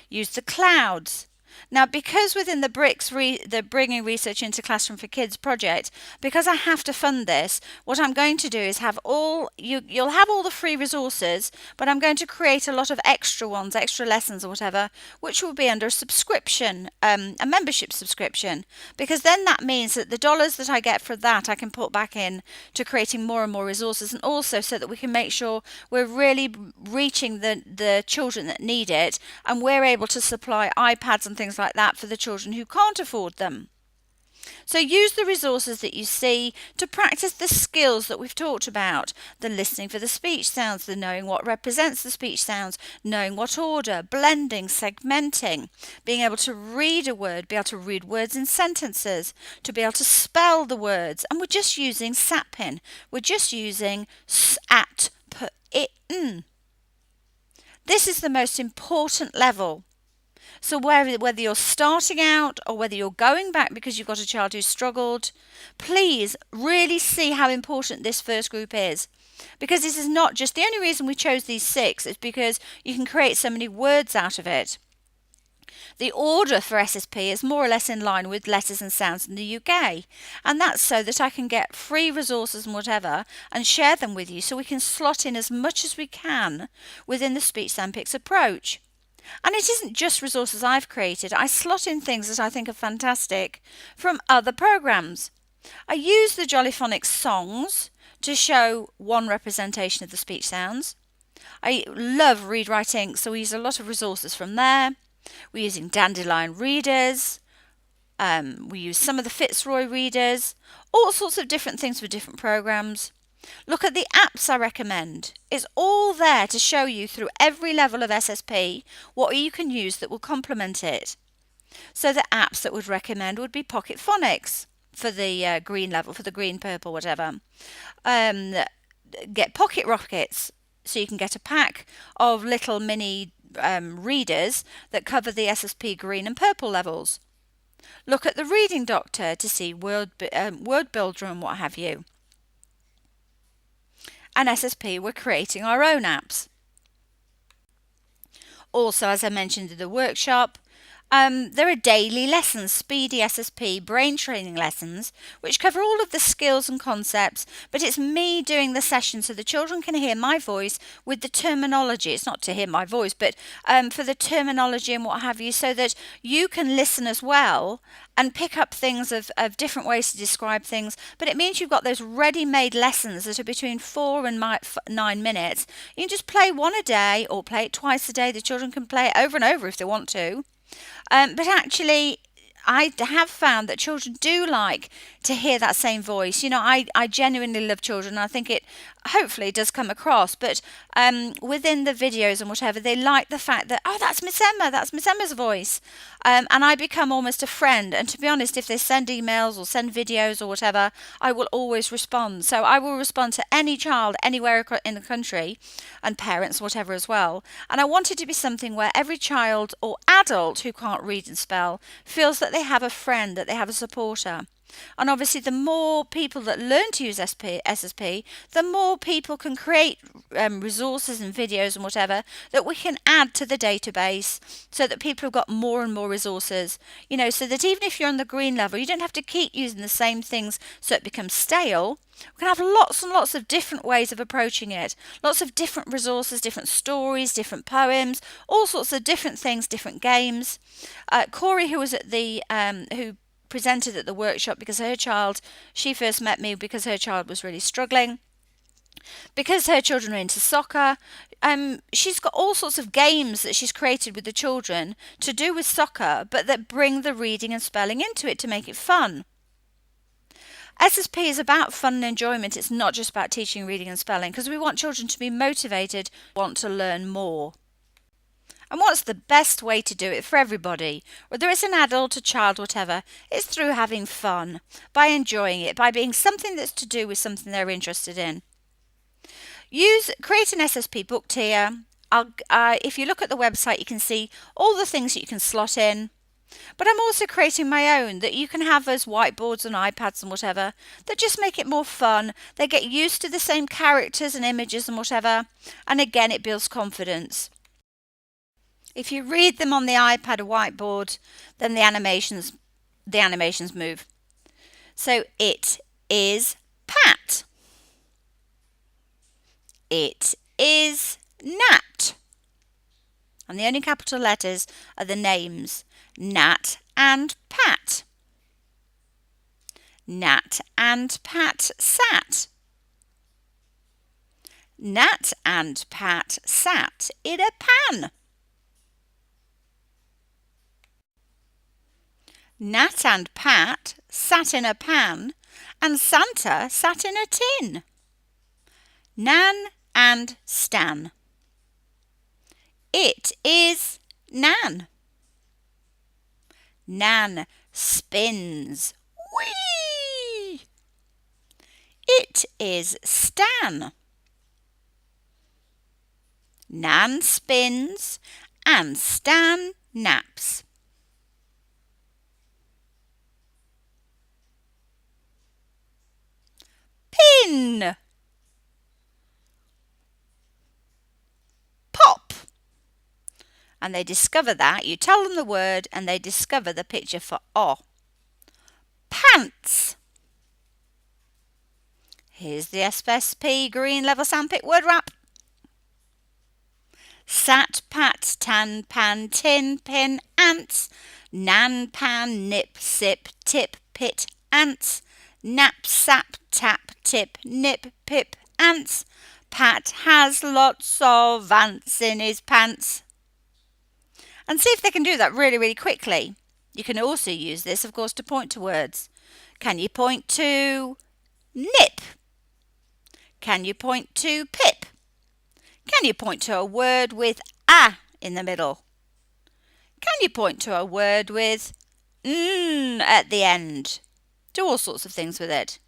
Use the clouds. Now, because within the the Bringing Research into Classroom for Kids project, because I have to fund this, what I'm going to do is have you'll have all the free resources, but I'm going to create a lot of extra ones, extra lessons or whatever, which will be under a subscription, a membership subscription, because then that means that the dollars that I get for that I can put back in to creating more and more resources, and also so that we can make sure we're really reaching the children that need it, and we're able to supply iPads and things like that for the children who can't afford them. So use the resources that you see to practice the skills that we've talked about. The listening for the speech sounds, the knowing what represents the speech sounds, knowing what order, blending, segmenting, being able to read a word, be able to read words in sentences, to be able to spell the words. And we're just using SATPIN. We're just using put it in. This is the most important level. So whether you're starting out or whether you're going back because you've got a child who's struggled, please really see how important this first group is. Because this is not just the only reason we chose these 6 is because you can create so many words out of it. The order for SSP is more or less in line with letters and sounds in the UK, and that's so that I can get free resources and whatever and share them with you so we can slot in as much as we can within the Speech Sound Pics approach. And it isn't just resources I've created. I slot in things that I think are fantastic from other programs. I use the Jollyphonics songs to show one representation of the speech sounds. I love read writing, so we use a lot of resources from there. We're using Dandelion readers. We use some of the Fitzroy readers. All sorts of different things for different programs. Look at the apps I recommend. It's all there to show you through every level of SSP what you can use that will complement it. So the apps that would recommend would be Pocket Phonics for the green level, for the green, purple, whatever. Get Pocket Rockets so you can get a pack of little mini readers that cover the SSP green and purple levels. Look at the Reading Doctor to see Word Builder and what have you. And SSP, we're creating our own apps. Also, as I mentioned in the workshop, there are daily lessons, speedy SSP, brain training lessons, which cover all of the skills and concepts, but it's me doing the session so the children can hear my voice with the terminology. It's not to hear my voice, but for the terminology and what have you, so that you can listen as well and pick up things of different ways to describe things. But it means you've got those ready-made lessons that are between 4 and 9 minutes. You can just play one a day or play it twice a day. The children can play it over and over if they want to. But actually, I have found that children do like to hear that same voice. You know, I genuinely love children. I think it hopefully does come across, but within the videos and whatever, they like the fact that, oh, that's Miss Emma's voice. And I become almost a friend. And to be honest, if they send emails or send videos or whatever, I will always respond. So I will respond to any child anywhere in the country, and parents, whatever as well. And I want it to be something where every child or adult who can't read and spell feels that they have a friend, that they have a supporter. And obviously, the more people that learn to use SSP, the more people can create resources and videos and whatever that we can add to the database, so that people have got more and more resources. You know, so that even if you're on the green level, you don't have to keep using the same things so it becomes stale. We can have lots and lots of different ways of approaching it. Lots of different resources, different stories, different poems, all sorts of different things, different games. Corey, who was at the who presented at the workshop, because she first met me because her child was really struggling. Because her children are into soccer, she's got all sorts of games that she's created with the children to do with soccer, but that bring the reading and spelling into it to make it fun. SSP is about fun and enjoyment. It's not just about teaching reading and spelling, because we want children to be motivated, want to learn more. And what's the best way to do it for everybody, whether it's an adult, a child, whatever? It's through having fun, by enjoying it, by being something that's to do with something they're interested in. Create an SSP book tier. If you look at the website, you can see all the things that you can slot in. But I'm also creating my own that you can have as whiteboards and iPads and whatever, that just make it more fun. They get used to the same characters and images and whatever. And again, it builds confidence. If you read them on the iPad or whiteboard, then the animations move. So it is Pat. It is Nat. And the only capital letters are the names, Nat and Pat. Nat and Pat sat. Nat and Pat sat in a pan. Nat and Pat sat in a pan, and Santa sat in a tin. Nan and Stan. It is Nan. Nan spins. Whee! It is Stan. Nan spins and Stan naps. Pin. Pop. And they discover that. You tell them the word and they discover the picture for O. Pants. Here's the SSP green level sandpick word wrap. Sat, pat, tan, pan, tin, pin, ants. Nan, pan, nip, sip, tip, pit, ants. Nap, sap, tap, tip, nip, pip, ants. Pat has lots of ants in his pants. And see if they can do that really, really quickly. You can also use this, of course, to point to words. Can you point to nip? Can you point to pip? Can you point to a word with a in the middle? Can you point to a word with at the end? Do all sorts of things with it.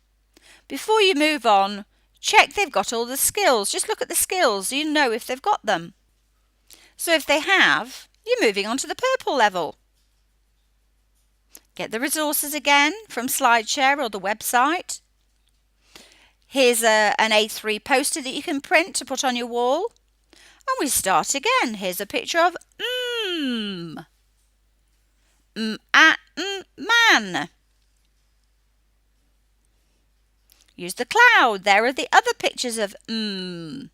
Before you move on, check they've got all the skills. Just look at the skills. You know if they've got them. So if they have, you're moving on to the purple level. Get the resources again from SlideShare or the website. Here's an A3 poster that you can print to put on your wall. And we start again. Here's a picture of man. Use the cloud. There are the other pictures of And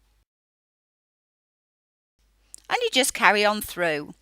you just carry on through.